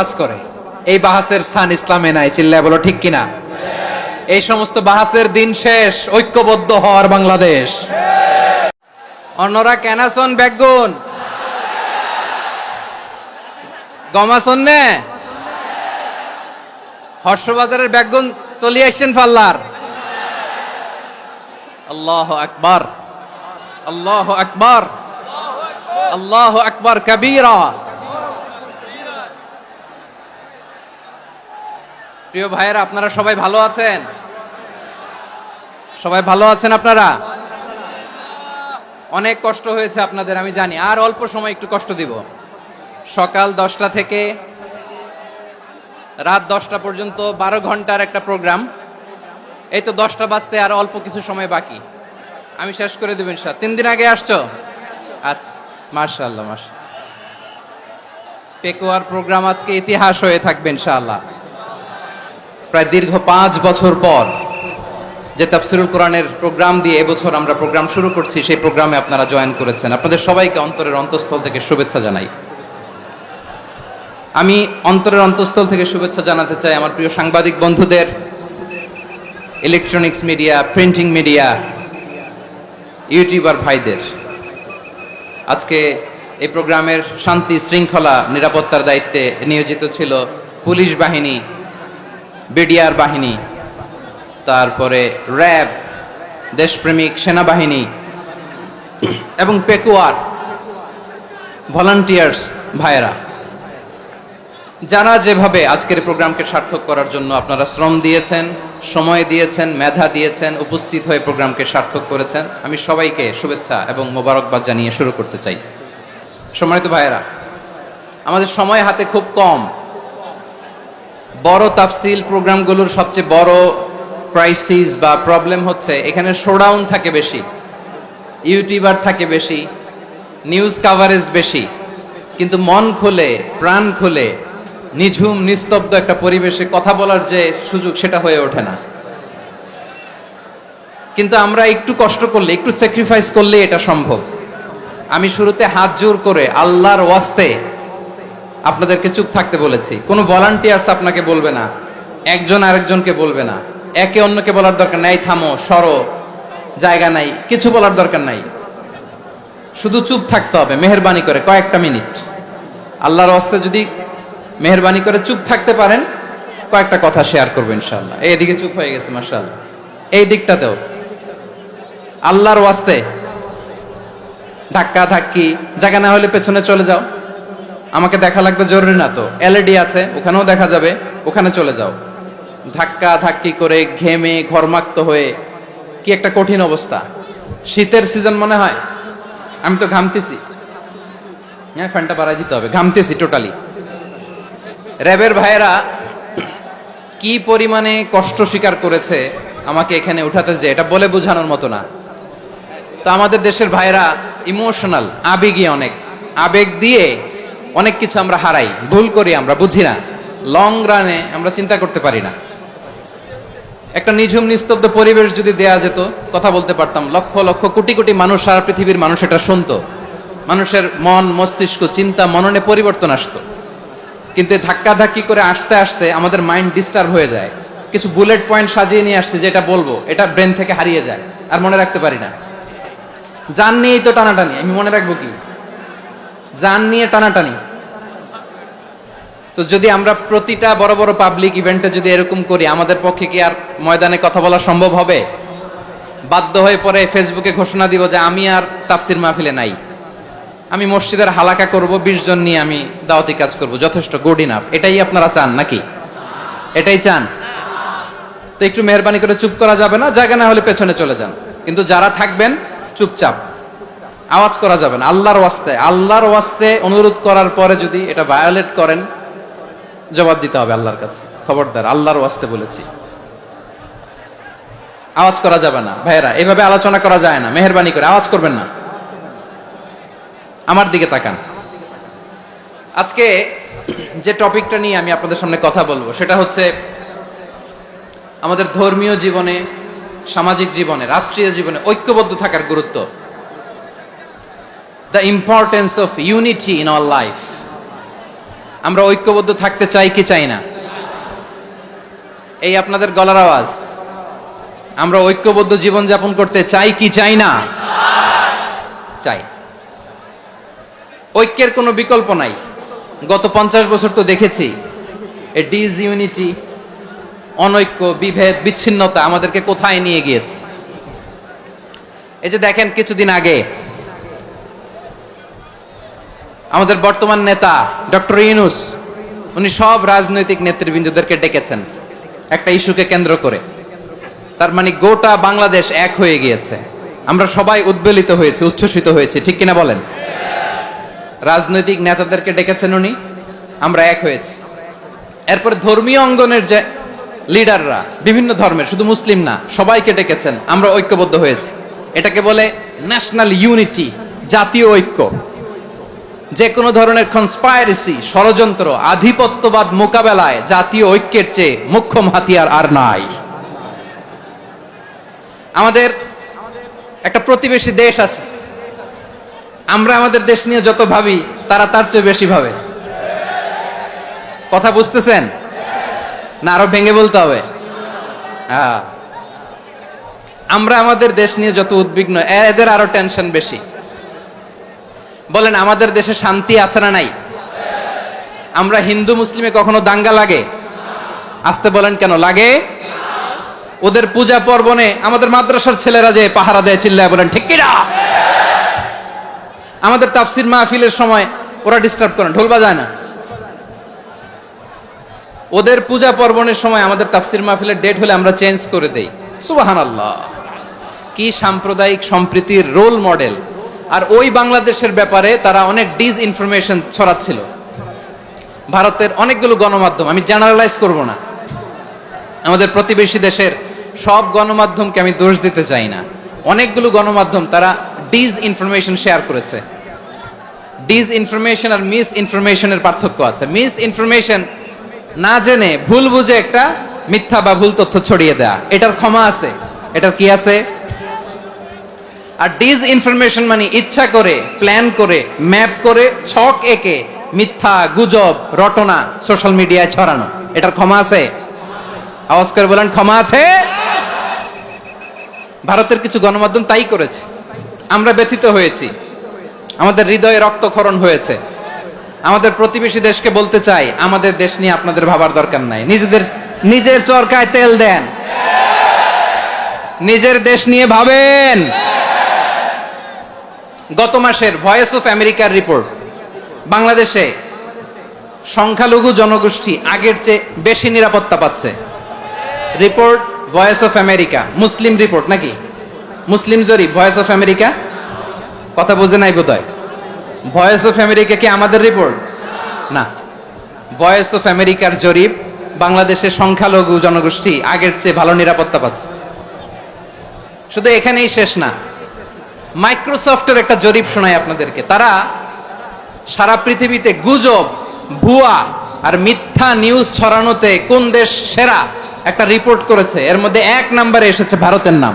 বাহাস করে, এই বাহাসের স্থান ইসলামে নাই। চিল্লায় বলো ঠিক কিনা? এই সমস্ত বাহাসের দিন শেষ, ঐক্যবদ্ধ হওয়ার বাংলাদেশ। অন্যরা কেনাসন বেগুন গমাসন নে হর্ষবাজারের বেগুন চলিয়ে আসছেন পাল্লার। আল্লাহু আকবার, আল্লাহু আকবার, আল্লাহু আকবার কবীরা। প্রিয় ভাইয়েরা, আপনারা সবাই ভালো আছেন? সবাই ভালো আছেন? আপনারা অনেক কষ্ট হয়েছে আপনাদের, আমি জানি। আর অল্প সময় একটু কষ্ট দিব। সকাল 10টা থেকে রাত 10টা পর্যন্ত 12 ঘন্টার একটা প্রোগ্রাম। এই তো 10টা বাজতে আর অল্প কিছু সময় বাকি, আমি শেষ করে দেবেন। 3 দিন আগে আসছো? আচ্ছা, মাশাআল্লাহ মাশাআল্লাহ। পেকুয়ার প্রোগ্রাম আজকে ইতিহাস হয়ে থাকবে ইনশাআল্লাহ। প্রায় দীর্ঘ 5 বছর পর যে তাফসিরুল কোরআনের প্রোগ্রাম দিয়ে এবছর আমরা প্রোগ্রাম শুরু করছি, সেই প্রোগ্রামে আপনারা জয়েন করেছেন। আপনাদের সবাইকে অন্তরের অন্তঃস্থল থেকে শুভেচ্ছা জানাই। আমি অন্তরের অন্তঃস্থল থেকে শুভেচ্ছা জানাতে চাই আমার প্রিয় সাংবাদিক বন্ধুদের, electronics media, printing media, YouTuber ভাইদের। আজকে এই প্রোগ্রামের শান্তি শৃঙ্খলা নিরাপত্তার দায়িত্বে নিয়োজিত ছিল পুলিশ বাহিনী, বিডিআর বাহিনী, তারপরে র্যাব, দেশপ্রেমিক সেনাবাহিনী এবং পেকুয়ার ভলান্টিয়ার্স ভাইয়েরা, যারা যেভাবে আজকের প্রোগ্রামকে সার্থক করার জন্য আপনারা শ্রম দিয়েছেন, সময় দিয়েছেন, মেধা দিয়েছেন, উপস্থিত হয়ে প্রোগ্রামকে সার্থক করেছেন, আমি সবাইকে শুভেচ্ছা এবং মোবারকবাদ জানিয়ে শুরু করতে চাই। সম্মানিত ভাইয়েরা, আমাদের সময় হাতে খুব কম। বড় তাফসিল প্রোগ্রামগুলোর সবচেয়ে বড় ক্রাইসিস বা প্রবলেম হচ্ছে এখানে শোডাউন থাকে বেশি, ইউটিউবার থাকে বেশি, নিউজ কাভারেজ বেশি, কিন্তু মন খুলে, প্রাণ খুলে, নিঝুম নিস্তব্ধ একটা পরিবেশে কথা বলার যে সুযোগ, সেটা হয়ে ওঠে না। কিন্তু আমরা একটু কষ্ট করলে, একটু স্যাক্রিফাইস করলে এটা সম্ভব। আমি শুরুতে হাত জোর করে আল্লাহর ওয়াস্তে আপনাদেরকে চুপ থাকতে বলেছি। কোনো ভলান্টিয়ার্স আপনাকে বলবে না, একজন আরেকজনকে বলবে না, একে অন্যকে বলার দরকার নাই, থামো, সরো, জায়গা নাই, কিছু বলার দরকার নাই। শুধু চুপ থাকতে হবে মেহেরবানি করে কয়েকটা মিনিট। আল্লাহর ওয়াস্তে যদি মেহেরবানি করে চুপ থাকতে পারেন, কয়েকটা কথা শেয়ার করবো ইনশাআল্লাহ। এইদিকে চুপ হয়ে গেছে মাশাআল্লাহ, এই দিকটাতেও। আল্লাহর ওয়াস্তে ধাক্কা ধাক্কি জায়গা না হলে পেছনে চলে যাও। আমাকে দেখা লাগবে জরুরি না তো, এলইডি আছে, ওখানেও দেখা যাবে, ওখানে চলে যাও। ধাক্কা ধাক্কি করে ঘেমে ঘরমাক্ত হয়ে কি একটা কঠিন অবস্থা। শীতের সিজন মনে হয়, আমি তো ঘামতেছি। হ্যাঁ, ফ্যানটা বাড়াই দিতে হবে, ঘামতেছি টোটালি। র্যাবের ভাইয়েরা কি পরিমাণে কষ্ট স্বীকার করেছে আমাকে এখানে উঠাতে, যে এটা বলে বোঝানোর মতো না। তো আমাদের দেশের ভাইয়েরা ইমোশনাল, আবেগী, অনেক আবেগ দিয়ে অনেক কিছু আমরা হারাই, ভুল করি, আমরা বুঝি না, লং রানে আমরা চিন্তা করতে পারি না। একটা নিঝুম নিস্তব্ধ পরিবেশ যদি দেয়া যেত, কথা বলতে পারতাম, লক্ষ লক্ষ কোটি কোটি মানুষ, সারা পৃথিবীর মানুষ এটা শুনতো, মানুষের মন মস্তিষ্ক চিন্তা মননে পরিবর্তন আসতো। কিন্তু ধাক্কা ধাক্কি করে আসতে আসতে আমাদের মাইন্ড ডিস্টার্ব হয়ে যায়। কিছু বুলেট পয়েন্ট সাজিয়ে নিয়ে আসছে, যেটা বলবো এটা ব্রেন থেকে হারিয়ে যায়, আর মনে রাখতে পারি না। জান নিয়েই তো টানাটানি, আমি মনে রাখবো কি? জান নিয়ে টানাটানি। তো যদি আমরা প্রতিটা বড় বড় পাবলিক ইভেন্টে যদি এরকম করি, আমাদের পক্ষে কি আর ময়দানে কথা বলা সম্ভব হবে? বাধ্য হয়ে পরে ফেসবুকে ঘোষণা দিব যে আমি আর তাফসির মাহফিলে নাই, আমি মসজিদের হালাকা করব, 20 জন নিয়ে আমি দাওয়াতি কাজ করব, যথেষ্ট, গুড ইনাফ। এটাই আপনারা চান নাকি? এটাই চান? তো একটু মেহরবানি করে চুপ করা যাবে না? জায়গা না হলে পেছনে চলে যান, কিন্তু যারা থাকবেন চুপচাপ, আওয়াজ করা যাবে না। আল্লাহর ওয়াস্তে, আল্লাহর ওয়াস্তে অনুরোধ করার পরে যদি এটা ভায়োলেট করেন, জবাব দিতে হবে আল্লাহর কাছে। খবরদার, আল্লাহর ওয়াস্তে বলেছি, আওয়াজ করা যাবে না। ভাইয়েরা, এভাবে আলোচনা করা যায় না, মেহরবানি করে আওয়াজ করবেন না। আমার দিকে তাকান। আজকে যে টপিকটা নিয়ে আমি আপনাদের সামনে কথা বলবো, সেটা হচ্ছে আমাদের ধর্মীয় জীবনে, সামাজিক জীবনে, রাষ্ট্রীয় জীবনে ঐক্যবদ্ধ থাকার গুরুত্ব। The importance of unity in our life. আমরা ঐক্যবদ্ধ থাকতে চাই কি চাই না? এই আপনাদের গলার আওয়াজ। আমরা ঐক্যবদ্ধ জীবনযাপন করতে চাই কি চাই না? চাই। ঐক্যের কোনো বিকল্প নাই। গত 50 বছর তো দেখেছি এই ডিসইউনিটি, অনৈক্য, বিভেদ, বিচ্ছিন্নতা আমাদেরকে কোথায় নিয়ে গিয়েছে। এই যে দেখেন কিছুদিন আগে আমাদের বর্তমান নেতা ডক্টর ইউনূস, উনি সব রাজনৈতিক নেতৃবৃন্দদেরকে ডেকেছেন একটা ইস্যুকে কেন্দ্র করে। তার মানে গোটা বাংলাদেশ এক হয়ে গিয়েছে। আমরা সবাই উদ্বেলিত হয়েছি, উচ্ছ্বসিত হয়েছি, ঠিক কিনা বলেন? রাজনৈতিক নেতাদেরকে ডেকেছেন উনি, আমরা এক হয়েছি। এরপর ধর্মীয় অঙ্গনের যে লিডাররা, বিভিন্ন ধর্মের, শুধু মুসলিম না, সবাইকে ডেকেছেন, আমরা ঐক্যবদ্ধ হয়েছি। এটাকে বলে ন্যাশনাল ইউনিটি, জাতীয় ঐক্য। যে কোনো ধরনের কনস্পাইরেসি, ষড়যন্ত্র, আধিপত্যবাদ মোকাবেলায় জাতীয় ঐক্যের চেয়ে মুখ্য হাতিয়ার আর নাই। আমাদের একটা প্রতিবেশী দেশ আছে, আমরা আমাদের দেশ নিয়ে যত ভাবি তারা তার চেয়ে বেশি ভাবে। কথা বুঝতেছেন না? আরো ভেঙে বলতে হবে। আমরা আমাদের দেশ নিয়ে যত উদ্বিগ্ন, এদের আরো টেনশন বেশি। বলেন আমাদের দেশে শান্তি আছে না নাই? আমরা হিন্দু মুসলিমে কখনো দাঙ্গা লাগে? আসতে বলেন কেন লাগে? ওদের পূজা পার্বণে আমাদের মাদ্রাসার ছেলেরা যে পাহারা দেয়, চিল্লায় বলেন ঠিক কিনা? আমাদের তাফসির মাহফিলের সময় ওরা ডিস্টার্ব করেন, ঢোল বাজায় না। ওদের পূজা পার্বণের সময় আমাদের তাফসির মাহফিলের ডেট হলে আমরা চেঞ্জ করে দেই। সুবহানাল্লাহ, কি সাম্প্রদায়িক সম্প্রীতির রোল মডেল। আর ওই বাংলাদেশের ব্যাপারে তারা অনেক ডিসইনফরমেশন ছড়াচ্ছিল। ভারতের অনেকগুলো গণমাধ্যম, আমি জেনারেলাইজ করব না, আমাদের প্রতিবেশী দেশের সব গণমাধ্যমকে আমি দোষ দিতে চাই না, অনেকগুলো গণমাধ্যম তারা ডিসইনফরমেশন শেয়ার করেছে। ডিসইনফরমেশন আর মিস ইনফরমেশনের পার্থক্য আছে। মিস ইনফরমেশন না জেনে ভুল বুঝে একটা মিথ্যা বা ভুল তথ্য ছড়িয়ে দেয়া, এটার ক্ষমা আছে, এটার কি আছে? আর ডিসইনফরমেশন মানে ইচ্ছা করে, প্ল্যান করে, ম্যাপ করে, ছক এঁকে মিথ্যা, গুজব, রটনা সোশ্যাল মিডিয়ায় ছড়ানো, এটার ক্ষমা আছে? আওয়াজ করে বলেন ক্ষমা আছে? ভারতের কিছু গণমাধ্যম তাই করেছে, আমরা ব্যথিত হয়েছি, আমাদের হৃদয়ে রক্তক্ষরণ হয়েছে। আমাদের প্রতিবেশী দেশকে বলতে চাই, আমাদের দেশ নিয়ে আপনাদের ভাবার দরকার নাই, নিজের চরকায় তেল দেন, নিজের দেশ নিয়ে ভাবেন। গত মাসের ভয়েস অফ আমেরিকার রিপোর্ট, বাংলাদেশে সংখ্যালঘু জনগোষ্ঠী আগের চেয়ে বেশি নিরাপত্তা পাচ্ছে। Report voice of America, Muslim report নাকি? মুসলিম জরিপ, ভয়েস অফ আমেরিকা। কথা বোঝে নাই বোধহয়। ভয়েস অফ আমেরিকা কি আমাদের রিপোর্ট? না, ভয়েস অফ আমেরিকার জরিপ, বাংলাদেশের সংখ্যালঘু জনগোষ্ঠী আগের চেয়ে ভালো নিরাপত্তা পাচ্ছে। শুধু এখানেই শেষ না, মাইক্রোসফটের একটা জরিপ শোনায় আপনাদেরকে। তারা সারা পৃথিবীতে গুজব, ভুয়া আর মিথ্যা নিউজ ছড়ানোতে কোন দেশ সেরা একটা রিপোর্ট করেছে। এর মধ্যে 1 নম্বরে এসেছে ভারতের নাম।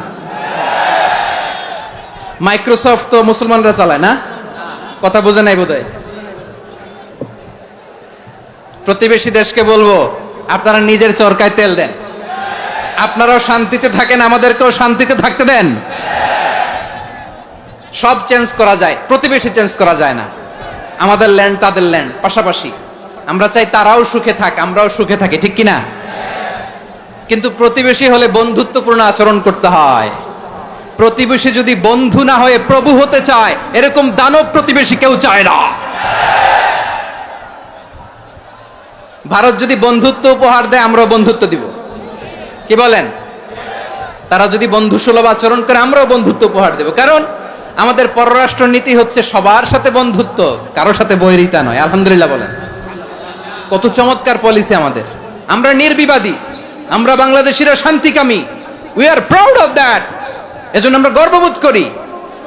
মাইক্রোসফট তো মুসলমানরা চালায় না? কথা বোঝে নাই বোধহয়। প্রতিবেশী দেশকে বলবো, আপনারা নিজের চরকায় তেল দেন, আপনারাও শান্তিতে থাকেন, আমাদেরকেও শান্তিতে থাকতে দেন। সব চেঞ্জ করা যায়, প্রতিবেশী চেঞ্জ করা যায় না। আমাদের ল্যান্ড তাদের ল্যান্ড, পাশাপাশি। আমরা চাই তারাও সুখে থাক, আমরাও সুখে থাকি, ঠিক কিনা? কিন্তু প্রতিবেশী হলে বন্ধুত্বপূর্ণ আচরণ করতে হয়। প্রতিবেশী যদি বন্ধু না হয়ে প্রভু হতে চায়, এরকম দানব প্রতিবেশী কেউ চায় না। ভারত যদি বন্ধুত্ব উপহার দেয়, আমরাও বন্ধুত্ব দিব, কি বলেন? তারা যদি বন্ধু সুলভ আচরণ করে, আমরাও বন্ধুত্ব উপহার দেব। কারণ আমাদের পররাষ্ট্র নীতি হচ্ছে সবার সাথে বন্ধুত্ব, কারোর সাথে বৈরিতা নয়। আলহামদুলিল্লাহ বলেন, কত চমৎকার পলিসি আমাদের। আমরা নির্বিবাদী, আমরা বাংলাদেশিরা শান্তিকামী, we are proud of that. এজন্য আমরা গর্ববোধ করি।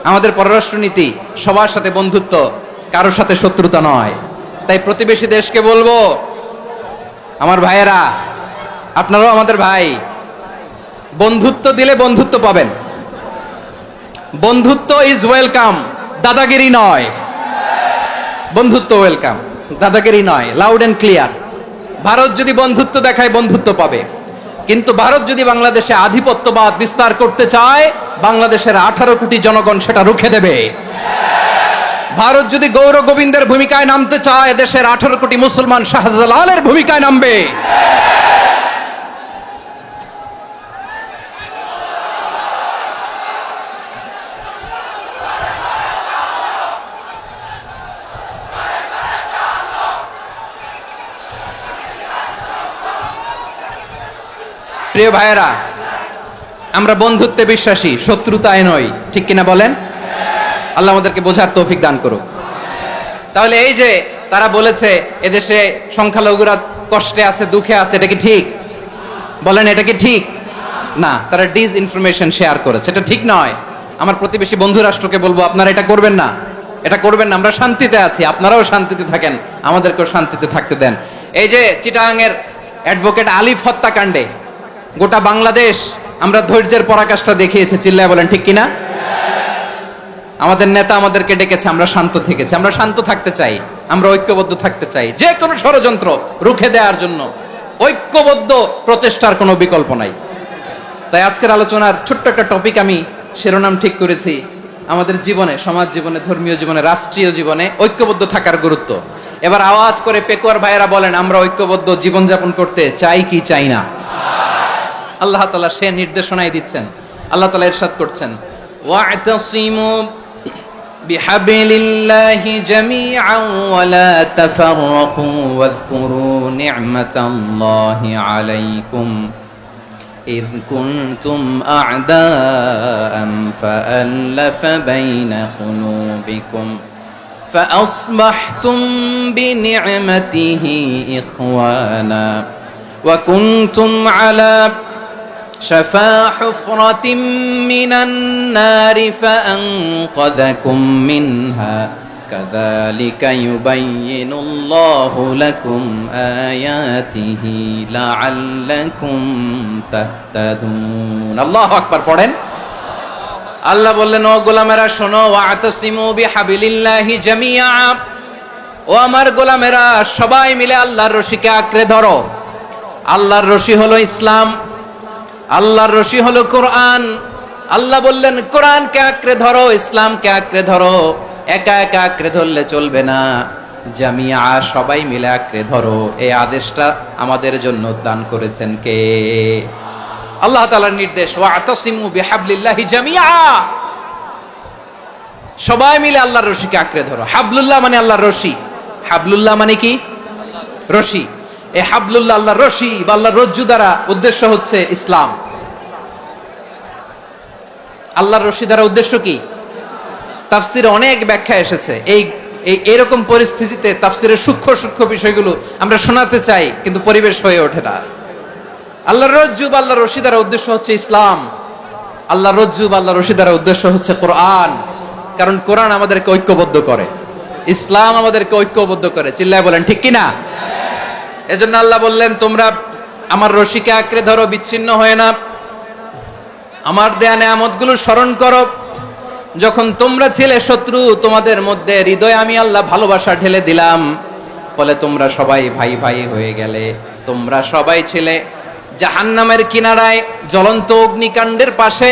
আমাদের পররাষ্ট্র নীতি সবার সাথে বন্ধুত্ব, কারোর সাথে শত্রুতা নয়। তাই প্রতিবেশী দেশকে বলবো, আমার ভাইয়েরা, আপনারাও আমাদের ভাই, বন্ধুত্ব দিলে বন্ধুত্ব পাবেন। বন্ধুত্ব ইজ ওয়েলকাম, দাদাগিরি নয়, বন্ধুত্ব ওয়েলকাম। দাদাগিরি নয়, লাউড এন্ড ক্লিয়ার। ভারত যদি বন্ধুত্ব দেখায় বন্ধুত্ব পাবে, কিন্তু ভারত যদি বাংলাদেশে আধিপত্যবাদ বিস্তার করতে চায়, বাংলাদেশের 18 কোটি জনগণ সেটা রুখে দেবে। ভারত যদি গৌর গোবিন্দের ভূমিকায় নামতে চায়, দেশের 18 কোটি মুসলমান শাহজালালের ভূমিকায় নামবে। প্রিয় ভাইয়েরা, আমরা বন্ধুত্বে বিশ্বাসী, শত্রুতায় নই, ঠিক কিনা বলেন? আল্লাহ আমাদেরকে বোঝার তৌফিক দান করুক। তাহলে এই যে তারা বলেছে এদেশে সংখ্যালঘুরা কষ্টে আছে, দুঃখে আছে, এটা কি ঠিক? বলেন, এটা কি ঠিক? না, তারা ডিস ইনফরমেশন শেয়ার করেছে, এটা ঠিক নয়। আমার প্রতিবেশী বন্ধু রাষ্ট্রকে বলবো, আপনারা এটা করবেন না, এটা করবেন না। আমরা শান্তিতে আছি, আপনারাও শান্তিতে থাকেন, আমাদেরকেও শান্তিতে থাকতে দেন। এই যে চিটাগাংয়ের অ্যাডভোকেট আলিফ হত্যাকাণ্ডে গোটা বাংলাদেশ আমরা ধৈর্যের পরাকাষ্ঠা দেখিয়েছে, চিল্লায় বলেন ঠিক কিনা? আমাদের নেতা আমাদেরকে ডেকেছে, আমরা শান্ত থেকেছি। আমরা শান্ত থাকতে চাই, আমরা ঐক্যবদ্ধ থাকতে চাই। যে কোনো ষড়যন্ত্র রুখে দেওয়ার জন্য ঐক্যবদ্ধ প্রচেষ্টার কোনো বিকল্প নাই। তাই আজকের আলোচনার ছোট্ট একটা টপিক আমি শিরোনাম ঠিক করেছি, আমাদের জীবনে, সমাজ জীবনে, ধর্মীয় জীবনে, রাষ্ট্রীয় জীবনে ঐক্যবদ্ধ থাকার গুরুত্ব। এবার আওয়াজ করে পেকুয়ার ভাইয়েরা বলেন, আমরা ঐক্যবদ্ধ জীবনযাপন করতে চাই কি চাই না? আল্লাহ তাআলা সে নির্দেশনাই দিচ্ছেন। আল্লাহ তাআলা ইরশাদ করছেন, ওয়া'তাসিমু বিহাবলিল্লাহি জামিআন ওয়া লা তাফাররাকু ওয়াযকুরু নি'মাতাল্লাহি আলাইকুম إذ كنتم أعداء فألف بين قلوبكم فأصبحتم بنعمته إخوانا وكنتم على شفا حفرة من النار فأنقذكم منها كذلك يبين الله لكم آياته لعلكم تهتدون الله أكبر পড়েন। আল্লাহ বললেন, ও গোলামেরা শোনো, ওয়া'তাসিমু বিহাবলিল্লাহি জামিআ, ও আমার গোলামেরা সবাই মিলে আল্লাহর রশিকে আঁকড়ে ধরো। আল্লাহর রশি হলো ইসলাম, আল্লাহর রশি হলো কোরআন। আল্লাহ বললেন, কোরআনকে আঁকড়ে ধরো, ইসলামকে আঁকড়ে ধরো। একা একা আঁকড়ে ধরলে চলবে না, জামিয়া, সবাই মিলে আঁকড়ে ধরো। এই আদেশটা আমাদের জন্য দান করেছেন কে? আল্লাহ তাআলার নির্দেশ, ওয়া'তাসিমু বিহাবলিল্লাহি জামিআ, সবাই মিলে আল্লাহর রশিকে আঁকড়ে ধরো। হাবলুল্লাহ মানে আল্লাহর রশি, হাবলুল্লাহ মানে কি? রশি। এই হাবলুল্লাহ, আল্লাহর রশি বা আল্লাহর রজ্জু দ্বারা উদ্দেশ্য হচ্ছে ইসলাম। আল্লাহর রশি দ্বারা উদ্দেশ্য কি? তাফসিরে অনেক ব্যাখ্যা এসেছে। এরকম পরিস্থিতিতে তাফসিরের সূক্ষ্ম সূক্ষ্ম বিষয়গুলো আমরা শোনাতে চাই, কিন্তু পরিবেশ হয়ে ওঠে না। আল্লাহর রজ্জু বা আল্লাহর রশি দ্বারা উদ্দেশ্য হচ্ছে ইসলাম। আল্লাহর রজ্জু বা আল্লাহর রশি দ্বারা উদ্দেশ্য হচ্ছে কোরআন, কারণ কোরআন আমাদেরকে ঐক্যবদ্ধ করে, ইসলাম আমাদেরকে ঐক্যবদ্ধ করে। চিল্লায় বলেন ঠিক কিনা? এজন্য আল্লাহ বললেন, তোমরা আমার রশিকে আঁকড়ে ধরো, বিচ্ছিন্ন হয়ে না। আমার দেয়া নেয়ামতগুলো স্মরণ করো। যখন তোমরা ছিলে শত্রু, তোমাদের মধ্যে হৃদয়ে আমি আল্লাহ ভালোবাসা ঢেলে দিলাম, ফলে তোমরা সবাই ভাই ভাই হয়ে গেলে। তোমরা সবাই ছিলে জাহান্নামের কিনারায়, জ্বলন্ত অগ্নিকাণ্ডের পাশে।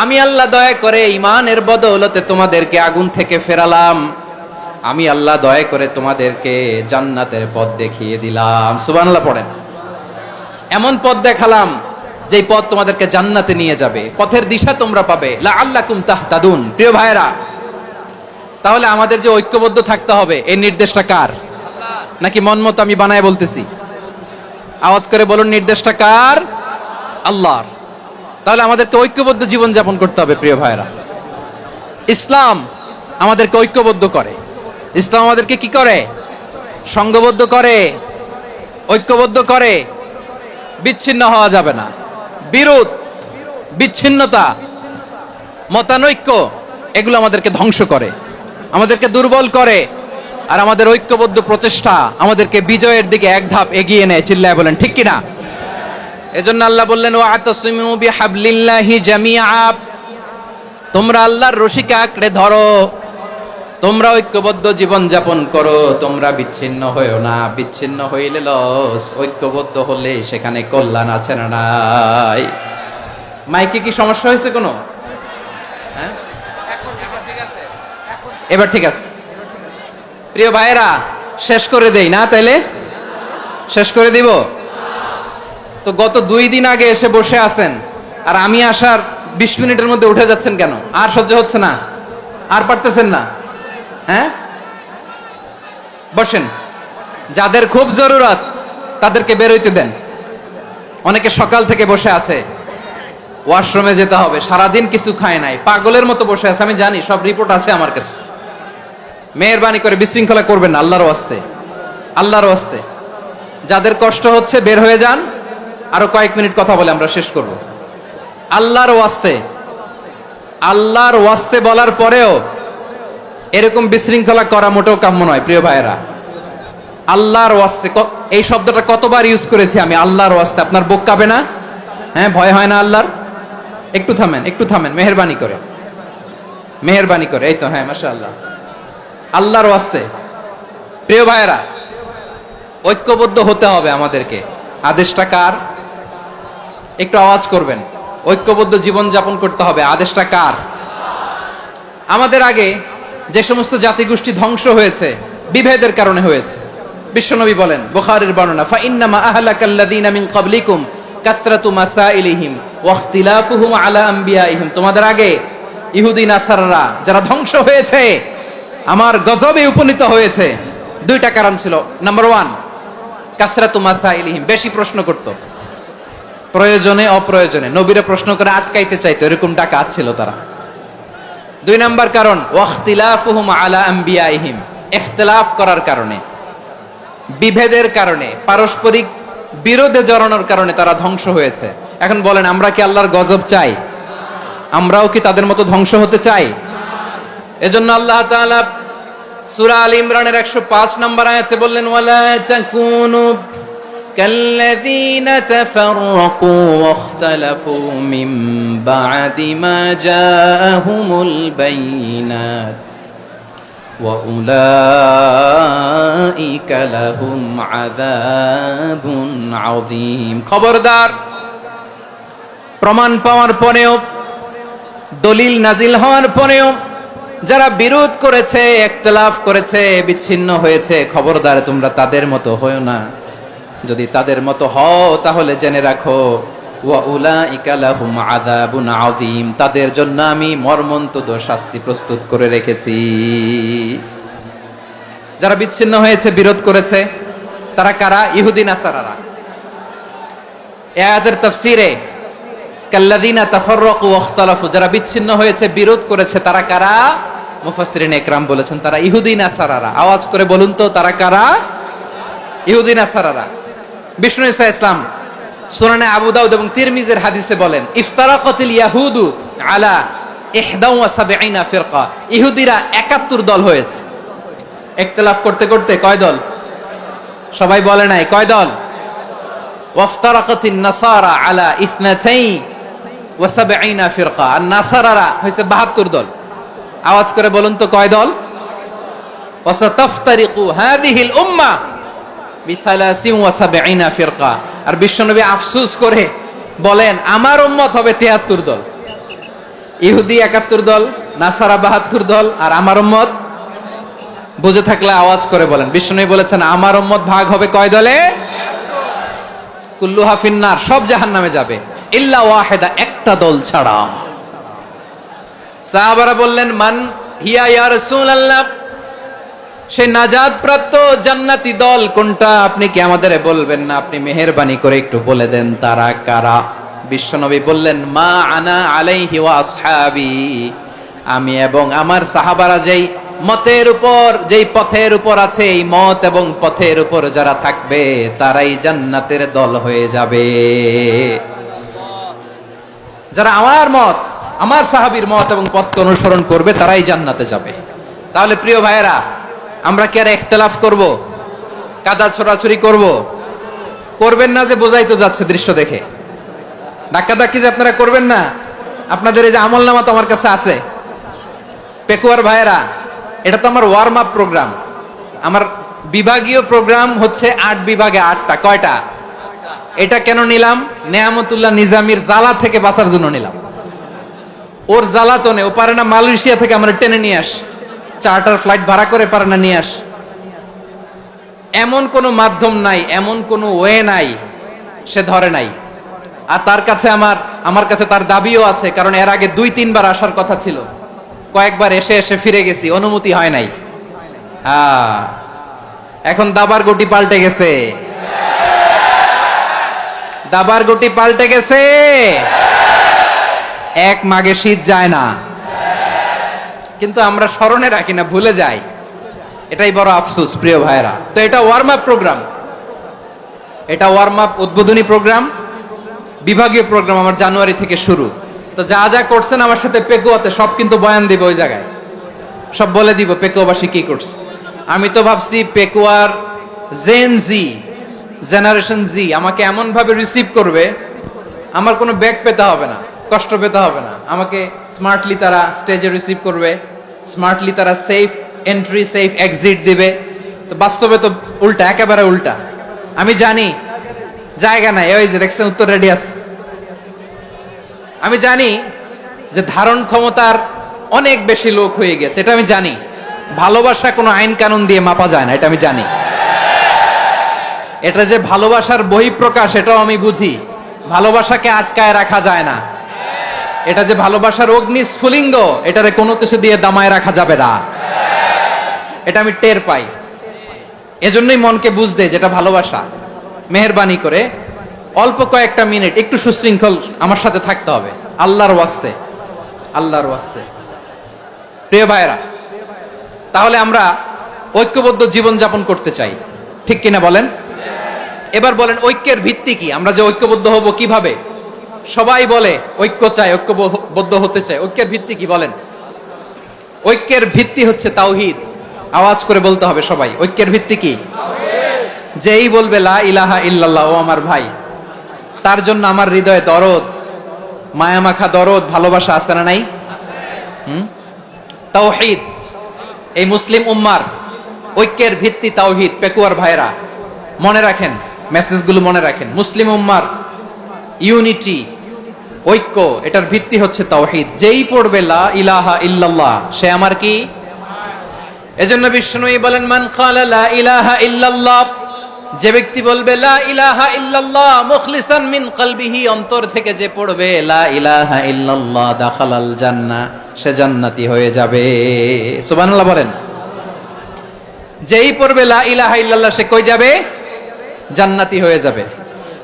আমি আল্লাহ দয়া করে ঈমানের বদৌলতে তোমাদেরকে আগুন থেকে ফেরালাম। আমি আল্লাহ দয়া করে তোমাদেরকে জান্নাতের পথ দেখিয়ে দিলাম। সুবহানাল্লাহ পড়েন। এমন পথ দেখালাম যে পথ তোমাদেরকে জান্নাতে নিয়ে যাবে, পথের দিশা তোমরা পাবে। লাআল্লাকুম তাহতাদুন। প্রিয় ভাইরা, তাহলে আমাদের যে ঐক্যবদ্ধ থাকতে হবে, এই নির্দেশটা কার? নাকি মন মতো আমি বানায় বলতেছি? আওয়াজ করে বলুন, নির্দেশটা কার? আল্লাহর। তাহলে আমাদেরকে ঐক্যবদ্ধ জীবন যাপন করতে হবে। প্রিয় ভাইরা, ইসলাম আমাদেরকে ঐক্যবদ্ধ করে। ইসলাম আমাদেরকে কি করে? সংঘবদ্ধ করে, ঐক্যবদ্ধ করে। বিচ্ছিন্ন হওয়া যাবে না। বিরোধ, বিচ্ছিন্নতা, মতানৈক্য, এগুলো আমাদেরকে ধ্বংস করে, আমাদেরকে দুর্বল করে। আর আমাদের ঐক্যবদ্ধ প্রচেষ্টা আমাদেরকে বিজয়ের দিকে এক ধাপ এগিয়ে নেয়। চিল্লায় বলেন ঠিক কিনা? এজন্য আল্লাহ বললেন, ওয়া'তাসিমু বিহাবলিল্লাহি জামিআ, তোমরা আল্লাহর রশিকে আঁকড়ে ধরো। তোমরা ঐক্যবদ্ধ জীবন যাপন করো, তোমরা বিচ্ছিন্ন হইও না। বিচ্ছিন্ন হইলে লস, ঐক্যবদ্ধ হলে সেখানে কল্যাণ আছে না নাই? মাইকে কি সমস্যা হয়েছে কোনো? হ্যাঁ, এবার ঠিক আছে। প্রিয় ভাইয়েরা, শেষ করে দেই না? তাইলে শেষ করে দিব তো। গত 2 দিন আগে এসে বসে আছেন, আর আমি আসার 20 মিনিটের মধ্যে উঠে যাচ্ছেন কেন? আর সহ্য হচ্ছে না? আর পারতেছেন না? হ্যাঁ, বসেন। যাদের খুব জরুরত তাদেরকে বের হইতে দেন। অনেকে সকাল থেকে বসে আছে, ওয়াশরুমে যেতে হবে, সারাদিন কিছু খায় নাই, পাগলের মতো বসে আছে। আমি জানি, সব রিপোর্ট আছে আমার কাছে। মেহেরবানি করে বিশৃঙ্খলা করবেন না, আল্লাহর ওয়াস্তে, আল্লাহর ওয়াস্তে। যাদের কষ্ট হচ্ছে বের হয়ে যান। আরো কয়েক মিনিট কথা বলে আমরা শেষ করব। আল্লাহর ওয়াস্তে, আল্লাহর ওয়াস্তে বলার পরেও এরকম বিশৃঙ্খলা করা মোটেও কাম্য নয়। প্রিয় ভাইয়েরা, আল্লাহর ওয়াস্তে, এই শব্দটা কতবার ইউজ করেছি আমি, আল্লাহর ওয়াস্তে। আপনার বুক কাঁপে না? হ্যাঁ, ভয় হয় না আল্লাহর? একটু থামেন, একটু থামেন, মেহেরবানি করে, মেহেরবানি করে। এই তো, হ্যাঁ, মাশাআল্লাহ। আল্লাহর ওয়াস্তে প্রিয় ভাইয়েরা, ঐক্যবদ্ধ হতে হবে আমাদেরকে। আদেশটা কার? একটু আওয়াজ করবেন। ঐক্যবদ্ধ জীবন যাপন করতে হবে, আদেশটা কার? আমাদের আগে যে সমস্ত জাতিগোষ্ঠী ধ্বংস হয়েছে বিভেদের কারণে হয়েছে। বিশ্বনবী বলেন, বুখারীর বর্ণনা, ফা ইন্নামা আহলাকাল্লাযীনা মিন ক্বাবলিকুম কাসরাতু মাসাইলিহিম ওয়া ইখতিলাফুহুম আলা আম্বিয়াইহিম। তোমাদের আগে ইহুদি নাসারারা যারা ধ্বংস হয়েছে, আমার গজবে উপনীত হয়েছে, 2টা কারণ ছিল। নাম্বার 1, কাসরাতু মাসাইলিহিম, বেশি প্রশ্ন করত, প্রয়োজনে অপ্রয়োজনে নবীরে প্রশ্ন করে আটকাইতে চাইতো, এরকম ডাকাত ছিল তারা। 2 নাম্বার কারণ, ওয়াখতিলাফুহুম আলা আম্বিয়াইহিম, ইখতিলাফ করার কারণে, বিভেদের কারণে, পারস্পরিক বিরোধে জড়ানোর কারণে তারা ধ্বংস হয়েছে। এখন বলেন, আমরা কি আল্লাহর গজব চাই? আমরাও কি তাদের মতো ধ্বংস হতে চাই? এজন্য আল্লাহ তাআলা সূরা আল ইমরানের 105 নম্বর আয়াতে বললেন, ওয়ালা তাকুনু কাল্লাযীনা তাফাররাকু ওয়াখতালাফু মিন বা'দি মা জাআহুমুল বাইয়িনাত ওয়া উলাইকা লাহুম আযাবুন আযীম। খবরদার, প্রমাণ পাওয়ার পরেও, দলিল নাজিল হওয়ার পরেও যারা বিরোধ করেছে, ইখতিলাফ করেছে, বিচ্ছিন্ন হয়েছে, খবরদার তোমরা তাদের মতো হয়ো না। যদি তাদের মতো হও তাহলে জেনে রাখো, ওয়া উলাইকা লাহুম আযাবুন আযীম, তাদের জন্য আমি মর্মন্তুদ শাস্তি প্রস্তুত করে রেখেছি। যারা বিচ্ছিন্ন হয়েছে, বিরোধ করেছে, তারা কারা? ইহুদি নাসারারা। এই আয়াতের তাফসীরে কাল্লাযীনা তাফাররাকু ওয়াখতালাফু, যারা বিচ্ছিন্ন হয়েছে, বিরোধ করেছে, তারা কারা? মুফাসসিরিন ইকরাম বলেছেন তারা ইহুদি নাসারারা। আওয়াজ করে বলুন তো, তারা কারা? ইহুদি নাসারারা। বিষ্ণু ঈসা ইসলাম সুনানে আবু দাউদ এবং তিরমিজির হাদিসে বলেন, ইফতারাকাতিল ইয়াহুদু আলা 71 ফিরকা, ইহুদিরা 71 দল হয়েছে। ইখতিলাফ করতে করতে কয় দল? সবাই বলে নাই, কয় দল? ওয়াফতারাকাতিন নাসারা আলা 72 ফিরকা, আর নাসারারা হয়েছে 72 দল। আওয়াজ করে বলুন তো, কয় দল? ওয়াসাতাফতারিকু হাযিহিল উম্মাহ বি73 ফিরকা। আর বিশ্বনবী আফসোস করে বলেন, আমার উম্মত হবে 73 দল। ইহুদি 71 দল, নাসারা 72 দল, আর আমার উম্মত, বুঝে থাকলে আওয়াজ করে বলেন। বিশ্বনবী বলেছেন, আমার উম্মত ভাগ হবে কয় দলে? কুল্লুহা ফিন্নার, সব জাহান্নামে যাবে, ইল্লা ওয়াহিদা, একটা দল ছাড়া। সাহাবারা বললেন, মান হিয়া ইয়া রাসূলুল্লাহ, সেই নাজাত প্রাপ্ত জান্নাতি দল কোনটা? আপনি কি আমাদের বলবেন না? আপনি মেহেরবানি করে একটু বলে দেন তারা কারা। বিশ্বনবী বললেন, মা আনা আলাইহি ওয়া আসহাবি, আমি এবং আমার সাহাবারা যেই মতের উপর, যেই পথের উপর আছে, এই মত এবং পথের উপর যারা থাকবে তারাই জান্নাতের দল হয়ে যাবে। যারা আমার মত, আমার সাহাবীর মত এবং পথকে অনুসরণ করবে তারাই জান্নাতে যাবে। তাহলে প্রিয় ভাইয়েরা, আমরা কি আর ইখতিলাফ করব? কাদা ছোড়াছুরি করব? করবেন না যে বোঝাই তো যাচ্ছে দৃশ্য দেখে। ধাক্কাধাক্কি যে আপনারা করবেন না। আপনাদের এই যে আমলনামা তো আমার কাছে আছে। পেকুয়ার ভাইয়েরা, এটা তো আমার ওয়ার্ম আপ প্রোগ্রাম। আমার বিভাগীয় প্রোগ্রাম হচ্ছে 8 বিভাগে 8টা। কয়টা? এটা কেন নিলাম? নেয়ামতুল্লাহ নিজামীর জ্বালা থেকে বাঁচার জন্য নিলাম। ওর জ্বালাতনে ও পারে না মালয়েশিয়া থেকে আমরা টেনে নিয়ে আস, চার্টার ফ্লাইট ভাড়া করে পারে না নিয়ে আস। এমন কোনো মাধ্যম নাই, এমন কোনো ওয়ে নাই সে ধরে নাই। আর তার কাছে আমার কাছে তার দাবিও আছে, কারণ এর আগে 2-3 বার আসার কথা ছিল, কয়েকবার এসে এসে ফিরে গেছি, অনুমতি হয় নাই। এখন দাবার গুটি পাল্টে গেছে, দাবার গুটি পাল্টে গেছে। এক মাঘে শীত যায় না, কিন্তু আমরা স্মরণে রাখি না, ভুলে যাই। এটাই বড় আফসোস প্রিয় ভাইরা। তো এটা ওয়ার্ম আপ প্রোগ্রাম, এটা ওয়ার্ম আপ উদ্বোধনী প্রোগ্রাম, বিভাগীয় প্রোগ্রাম আমার জানুয়ারি থেকে শুরু। তো যা যা করছেন আমার সাথে পেকুয়াতে সব কিন্তু বয়ান দিব, ওই জায়গায় সব বলে দিব পেকুয়াবাসী কি করছে। আমি তো ভাবছি পেকুয়ার জেনারেশন জি আমাকে এমন ভাবে রিসিভ করবে, আমার কোনো ব্যাক পেতে হবে না, কষ্ট পেতে হবে না। আমাকে স্মার্টলি তারা স্টেজে রিসিভ করবে, স্মার্টলি তারা সেফ এন্ট্রি সেফ এক্সিট দিবে। তো বাস্তবে তো উল্টা, একেবারে উল্টা। আমি জানি জায়গা নাই, ওই যে দেখছেন উত্তর রেডিয়াস। আমি জানি যে ধারণ ক্ষমতার অনেক বেশি লোক হয়ে গেছে, এটা আমি জানি। ভালোবাসা কোনো আইন কানুন দিয়ে মাপা যায় না, এটা আমি জানি। এটা যে ভালোবাসার বহিঃপ্রকাশ এটাও আমি বুঝি। ভালোবাসাকে আটকায় রাখা যায় না। এটা যে ভালোবাসার অগ্নি স্ফুলিঙ্গ, এটারে কোনো কিছু দিয়ে দামায় রাখা যাবে না, এটা আমি টের পাই। এজন্যই মনকে বুঝতে যেটা ভালোবাসা। মেহেরবানি করে অল্প কয়েকটা মিনিট একটু সুশৃঙ্খল আমার সাথে থাকতে হবে, আল্লাহর ওয়াস্তে, আল্লাহর ওয়াস্তে। প্রিয় ভাইরা, তাহলে আমরা ঐক্যবদ্ধ জীবন যাপন করতে চাই, ঠিক কিনা বলেন? এবার বলেন ঐক্যের ভিত্তি কি? আমরা যে ঐক্যবদ্ধ হব কিভাবে? সবাই বলে ঐক্য চাই, ঐক্যবদ্ধ হতে চাই। ঐক্যের ভিত্তি কি বলেন? ঐক্যের ভিত্তি হচ্ছে তাওহীদ। আওয়াজ করে বলতে হবে সবাই, ঐক্যের ভিত্তি কি? যেই বলবে লা ইলাহা ইল্লাল্লাহ, ও আমার ভাই, তার জন্য আমার হৃদয়ে দরদ, মায়ামাখা দরদ, ভালোবাসা আছে না নাই? তাওহীদ। এই মুসলিম উম্মার ঐক্যের ভিত্তি তাওহীদ। পেকুয়ার ভাইরা মনে রাখেন, মেসেজগুলো মনে রাখেন। মুসলিম উম্মার ইউনিটি, ঐক্য, এটার ভিত্তি হচ্ছে তাওহীদ। যেই পড়বে লা ইলাহা ইল্লাল্লাহ সে আমার কি? এজন্য বিষ্ণুই বলেন মান ক্বালা লা ইলাহা ইল্লাল্লাহ, যে ব্যক্তি বলবে লা ইলাহা ইল্লাল্লাহ মুখলিসান মিন কলবিহি, অন্তর থেকে যে পড়বে লা ইলাহা ইল্লাল্লাহ, দাখালাল জান্নাহ, সে জান্নাতি হয়ে যাবে। সুবহানাল্লাহ বলেন। যেই পড়বে লা ইলাহা ইল্লাল্লাহ সে কই যাবে? জান্নাতি হয়ে যাবে।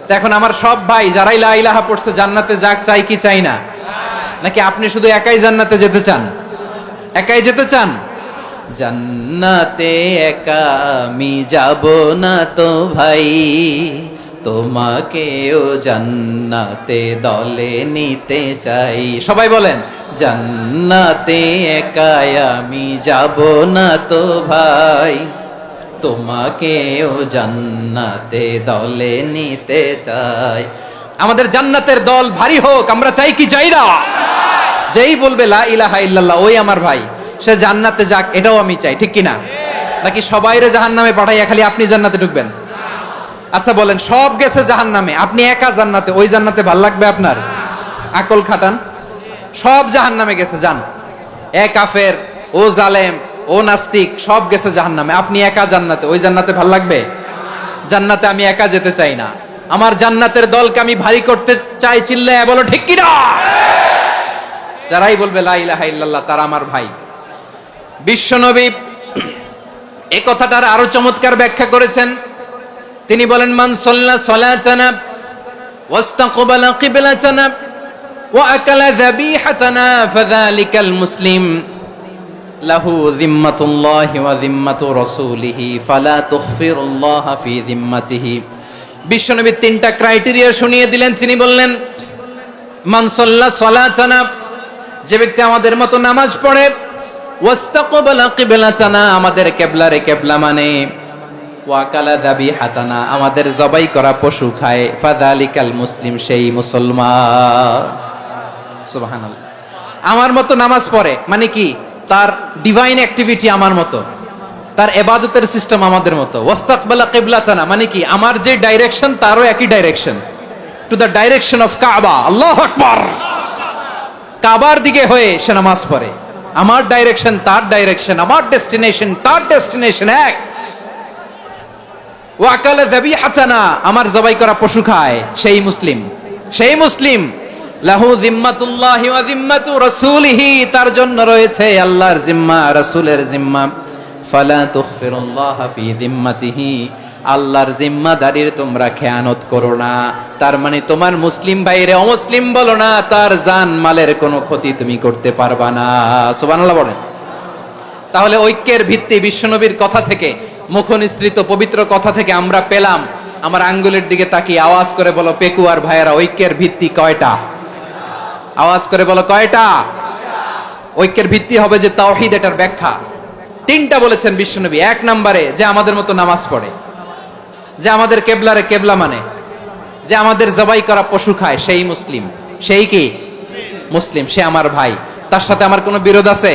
তো এখন আমার সব ভাই যারাই লা ইলাহা পড়ছে জান্নাতে যাক, চাই কি চাই না? নাকি আপনি শুধু একাই জান্নাতে যেতে চান? একাই যেতে চান? জান্নাতে একা আমি যাব না তো ভাই, তোমাকেও জান্নাতে দলে নিতে চাই। সবাই বলেন জান্নাতে একা আমি যাব না তো ভাই, তোমাকেও জান্নাতে দলে নিতে চাই। আমাদের জান্নাতের দল ভারী হোক, আমরা চাই কি চাই না? যেই বলবে লা ইলাহা ইল্লাল্লাহ ওই আমার ভাই, সে জান্নাতে যাক, এটাও আমি চাই, ঠিক কিনা? নাকি সবাইরে জাহান্নামে পাঠাইয়া খালি আপনি জান্নাতে ঢুকবেন? আচ্ছা বলেন, সব গেছে জাহান্নামে, আপনি একা জান্নাতে, ওই জান্নাতে ভাল লাগবে আপনার? আকল খাটান। সব জাহান্নামে গেছে, যান। এ কাফের, ও জালেম, ও নাস্তিক, সব গেছে জাহান্নামে, আপনি একা জান্নাতে, ওই জান্নাতে ভাল লাগবে? জান্নাতে আমি একা যেতে চাই না, আমার জান্নাতের দলকে আমি ভারী করতে চাই। চিল্লায় বলো ঠিক কিনা? যারাই বলবে লা ইলাহা ইল্লাল্লাহ তারা আমার ভাই। বিশ্বনবী এই কথাটার আরো চমৎকার ব্যাখ্যা করেছেন। তিনি বলেন মান সাল্লা সালাতানা ওয়াস্তাকবালা কিবলাতানা ওয়া আকালা যাবিহাতানা ফাযালিকাল মুসলিম লাহু যিম্মাতুল্লাহি ওয়া যিম্মাতু রাসূলিহি ফালা তুখফিরুল্লাহা ফি যিম্মাতিহি। বিশ্বনবী তিনটা ক্রাইটেরিয়া শুনিয়ে দিলেন। তিনি বললেন মান সাল্লা সালাতানা, যে ব্যক্তি আমাদের মতো নামাজ পড়ে, ওয়াস্তাকবালা কিবলাতানা, আমাদের কিবলারে কিবলা মানে, ওয়া কালা যাবিহাতানা, আমাদের জবাই করা পশু খায়, ফাযালিকাল মুসলিম, সেই মুসলমান। সুবহানাল্লাহ। আমার মতো নামাজ পড়ে মানে কি? তার ডিভাইন অ্যাক্টিভিটি আমার মতো, তার ইবাদতের সিস্টেম আমাদের মতো। ওয়াস্তাকবালা কিবলাতানা মানে কি, আমার যে ডাইরেকশন তারও একই direction, to the direction of কাবা। আল্লাহু আকবার। কাবার দিকে হয়ে সে নামাজ পড়ে। আমার ডাইরেকশন তার ডাইরেকশন, আমার ডেস্টিনেশন তার ডেস্টিনেশন এক। ওয়াকালা যাবিহাতানা, আমার জবাই করা পশু খায়, সেই মুসলিম, সেই মুসলিম। লাহু জিম্মাতুল্লাহি ওয়া জিম্মাতু রাসূলিহি, তার জন্য রয়েছে আল্লাহর জিম্মা, রাসূলের জিম্মা। ফালা তুখফিরুল্লাহা ফি জিম্মাতিহি, আল্লাহর জিম্মাদারির তোমরা খেয়ানত করো না। তার মানে তোমার মুসলিম ভাইরে অমুসলিম বলো না, তার জান মালের কোনো ক্ষতি তুমি করতে পারবা না। সুবহানাল্লাহ বলেন। তাহলে ঐক্যের ভিত্তি বিশ্বনবীর কথা থেকে, মুখনিসৃত পবিত্র কথা থেকে আমরা পেলাম। আমার আঙ্গুলের দিকে তাকিয়ে আওয়াজ করে বলো পেকুয়ার ভাইয়েরা, ঐক্যের ভিত্তি কয়টা? আওয়াজ করে বলো কয়টা? ঐক্যের ভিত্তি হবে যে তাওহীদ, এটার ব্যাখ্যা তিনটা বলেছেন বিশ্বনবী। এক নম্বরে যে আমাদের মতো নামাজ পড়ে, যে আমাদের কেবলারে কেবলা মানে, যে আমাদের জবাই করা পশু খায়, সেই মুসলিম। সেই কি মুসলিম? সে আমার ভাই, তার সাথে আমার কোনো বিরোধ আছে?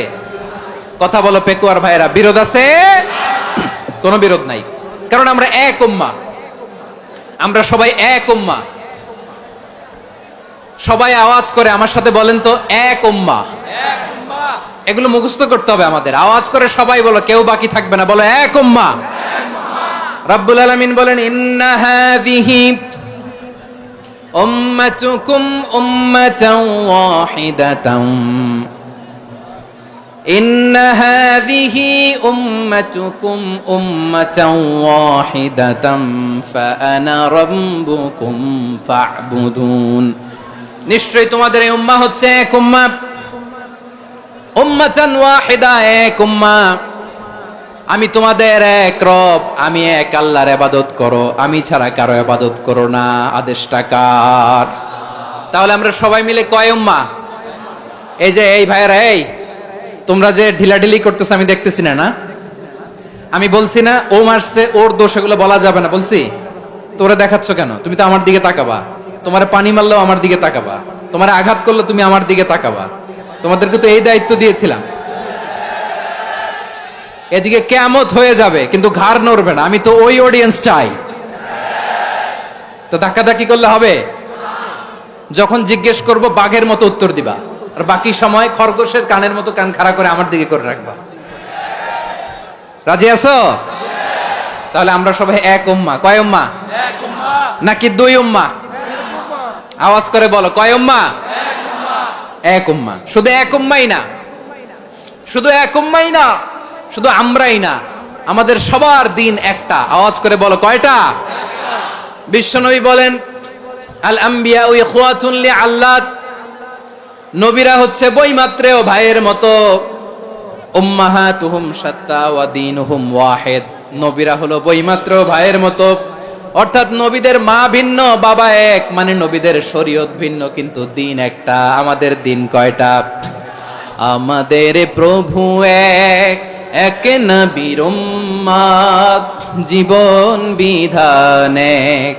কথা বলো পেকুয়ার ভাইরা, বিরোধ আছে? কোনো বিরোধ নাই, কারণ আমরা এক উম্মাহ, আমরা সবাই এক উম্মাহ। সবাই আওয়াজ করে আমার সাথে বলেন তো, এক উম্মাহ। এগুলো মুখস্থ করতে হবে আমাদের। আওয়াজ করে সবাই বলো, কেউ বাকি থাকবে না, বলো এক উম্মাহ। রব্বুল আলামিন বলেন, ইন্না হাযিহি উম্মাতুকুম উম্মাতান ওয়াহিদাতান, ইন্না হাযিহি উম্মাতুকুম উম্মাতান ওয়াহিদাতান ফাআনা রাব্বুকুম ফা'বুদুন। নিশ্চয়ই তোমাদের এই উম্মাহ হচ্ছে এক উম্মাহ, উম্মাতান ওয়াহিদা, এক উম্মাহ। আমি তোমাদের এক রব, আমি এক আল্লাহর ইবাদত করো, আমি ছাড়া কারো ইবাদত করো না। আদেশটা কার? তাহলে আমরা সবাই মিলে কয় উম্মাহ? এই যে এই ভাইরা, এই তোমরা যে ঢিলাঢিলি করতেছো আমি দেখতেছি না, না আমি বলছি না ও মারছে, ওর দোষ, এগুলো বলা যাবে না বলছি? তোরা দেখাচ্ছ কেন? তুমি তো আমার দিকে তাকাবা। তোমার পানি মারলেও আমার দিকে তাকাবা, তোমার আঘাত করলে তুমি আমার দিকে তাকাবা। তোমাদেরকে তো এই দায়িত্ব দিয়েছিলাম। এদিকে কিয়ামত হয়ে যাবে কিন্তু ঘাড় নড়বে না, আমি তো ওই অডিয়েন্স চাই। তো ধাক্কাধাক্কি করলে হবে? যখন জিজ্ঞেস করব বাঘের মতো উত্তর দিবা, আর বাকি সময় খরগোশের কানের মতো কান খাড়া করে আমার দিকে করে রাখবা। রাজি আছো? তাহলে আমরা সবাই এক উম্মাহ। কয় উম্মাহ? নাকি দুই উম্মাহ? আওয়াজ করে বলো, কয় উম্মাহ? এক উম্মাহ। শুধু এক উম্মাই না, শুধু এক উম্মাই না, শুধু আমরাই না, আমাদের সবার দিন একটা। আওয়াজ করে বলো কয়টা? বিশ্বনবী বলেন, আল আম্বিয়া ইখওয়াতুন লিআল্লাত, নবীরা হচ্ছে বৈমাত্রেয় ভাইয়ের মতো। উম্মাহাতুহুম শাত্তা ওয়া দীনুহুম ওয়াহিদ, নবীরা হলো বৈমাত্রেয় ভাইয়ের মতো। অর্থাৎ নবীদের মা ভিন্ন, বাবা এক, মানে নবীদের শরীয়ত ভিন্ন কিন্তু দিন একটা। আমাদের দিন কয়টা? আমাদের প্রভু এক, এক নবীর উম্মাত, জীবন বিধান এক,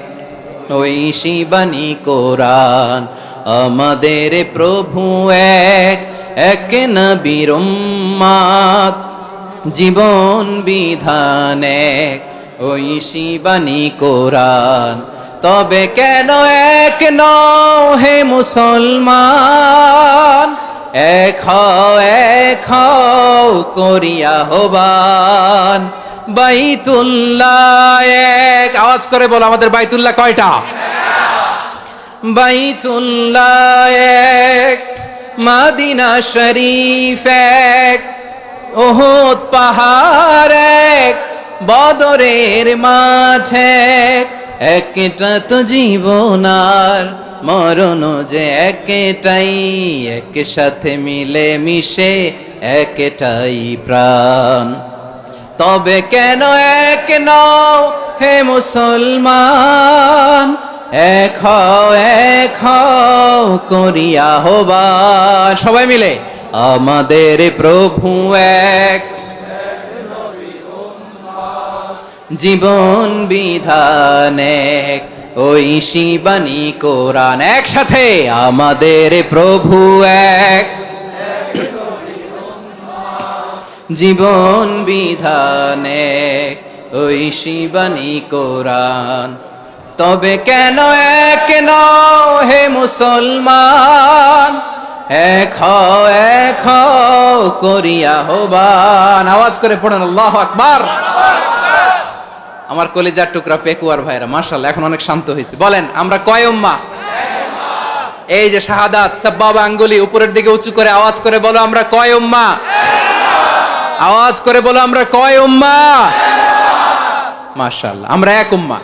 ওই শিবানী কোরআন। আমাদের প্রভু এক, এক নবীর উম্মাত, জীবন বিধান এক, ওই শিবানী কোরআন। তবে কেন এক নও হে মুসলমান, এক হও করিয়া হবান। বাইতুল্লাহ এক, আওয়াজ করে বলো আমাদের বাইতুল্লাহ কয়টা? বাইতুল্লাহ এক, মদিনা শরীফ এক, উহুদ পাহাড় এক, বদরের মাঠ এক। একটা তো জীবন আর মরণ যে একটাই, এক সাথে মিলে মিশে একটাই প্রাণ। তবে কেন এক নও হে মুসলমান, এক হও করিয়া হবান। সবাই মিলে আমাদের প্রভু এক, জীবন বিধান এক, ওই শিবানী কোরআন। একসাথে আমাদের প্রভু এক, জীবন বিধানে ওই শিবানী কোরআন। তবে কেন এক নও হে মুসলমান, এক হও করিয়া আহ্বান। আওয়াজ করে পড়েন আল্লাহু আকবার। আমার কলিজার টুকরা পেকুয়ার ভাইরা মাশাআল্লাহ এখন অনেক শান্ত হয়েছে। বলেন আমরা কয় উম্মাহ? এই যে শাহাদাত সাব্বাবা আঙ্গুলি উপরের দিকে উঁচু করে আওয়াজ করে বলো আমরা কয় উম্মাহ? আওয়াজ করে বলো আমরা কয় উম্মাহ? মাশাআল্লাহ আমরা এক উম্মাহ,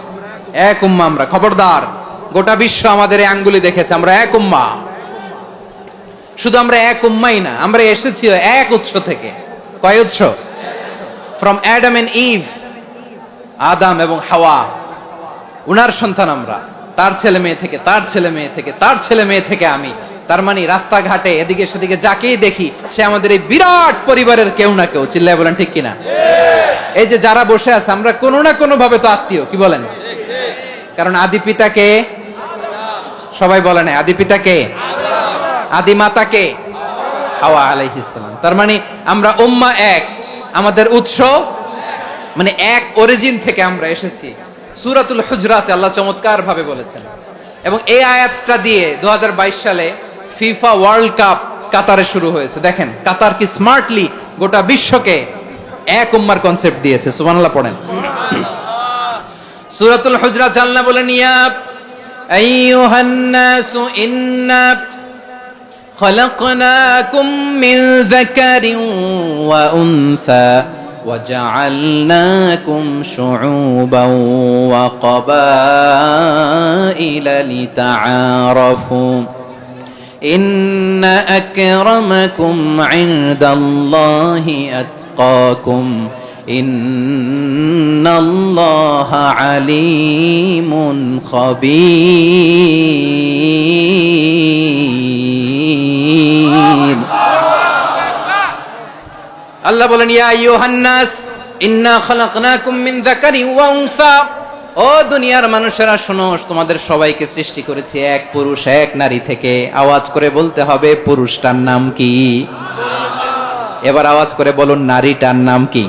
এক উম্মাহ আমরা। খবরদার, গোটা বিশ্ব আমাদের এই আঙ্গুলি দেখেছে, আমরা এক উম্মাহ। শুধু আমরা এক উম্মাই না, আমরা এসেছি এক উৎস থেকে। কয় উৎস? ফ্রম অ্যাডাম এন্ড ইভ, আদম এবং হাওয়া, উনার সন্তান আমরা। তার ছেলে মেয়ে থেকে, তার ছেলে মেয়ে থেকে, তার ছেলে মেয়ে থেকে আমি। তার মানে রাস্তাঘাটে এদিকে সেদিকে যাকেই দেখি সে আমাদের এই বিরাট পরিবারের কেউ না কেউ। চিল্লায় বলেন ঠিক কিনা? এই যে যারা বসে আছে আমরা কোনো না কোনো ভাবে তো আত্মীয়, কি বলেন? কারণ আদি পিতাকে সবাই বলে না, আদি পিতাকে, আদি মাতাকে হাওয়া আলাইহিস সালাম। তার মানে আমরা উম্মাহ এক, আমাদের উৎস মানে এক অরিজিন থেকে আমরা এসেছি। সূরাতুল হুজরাতে আল্লাহ চমৎকার ভাবে বলেছেন। এবং এই আয়াতটা দিয়ে 2022 সালে ফিফা ওয়ার্ল্ড কাপ কাতারে শুরু হয়েছে। দেখেন কাতার কি স্মার্টলি গোটা বিশ্বকে এক উম্মার কনসেপ্ট দিয়েছে। সুবহানাল্লাহ পড়েন। সূরাতুল হুজরাত আল্লাহ বলেন ইয়া আইয়ুহান নাসু ইন্না খলাকনাকুম মিন যাকারিন ওয়া উনসা وجعلناكم شعوبا وقبائل لتعارفوا إن أكرمكم عند الله أتقاكم إن الله عليم خبير। আল্লাহ বলেন ইয়া আইয়ুহান নাস ইন্না খালাকনাকুম মিন যাকারিন ওয়া উনসা। ও দুনিয়ার মানুষেরা শোনো, তোমাদের সবাইকে সৃষ্টি করেছি এক পুরুষ এক নারী থেকে। আওয়াজ করে বলতে হবে পুরুষটার নাম কি? এবার আওয়াজ করে বলুন নারীটার নাম কি?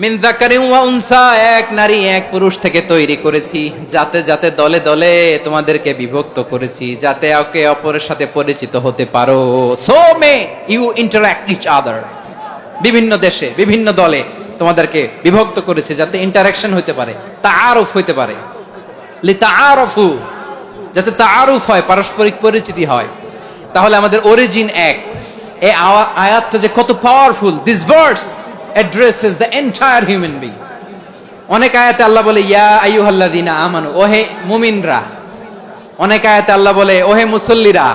মিন যাকারিন ওয়া উনসা, এক নারী এক পুরুষ থেকে তৈরি করেছি। যাতে যাতে দলে দলে তোমাদেরকে বিভক্ত করেছি, যাতে একে অপরের সাথে পরিচিত হতে পারো। So may you interact each other. বিভিন্ন দেশে বিভিন্ন দলে তোমাদেরকে বিভক্ত করেছে যাতে ইন্টারঅ্যাকশন হতে পারে, তাআরুফ হতে পারে। লিতাআরফু, যাতে তাআরুফ হয়, পারস্পরিক পরিচিতি হয়। তাহলে আমাদের অরিজিন এক। এই আয়াতটা যে কত powerful! This verse addresses the entire human being. অনেক আয়াতে আল্লাহ বলে ইয়া আইয়ুহাল্লাযীনা আমানু, ওহে মুমিনরা। অনেক আয়াতে আল্লাহ বলে ওহে মুসল্লিরা,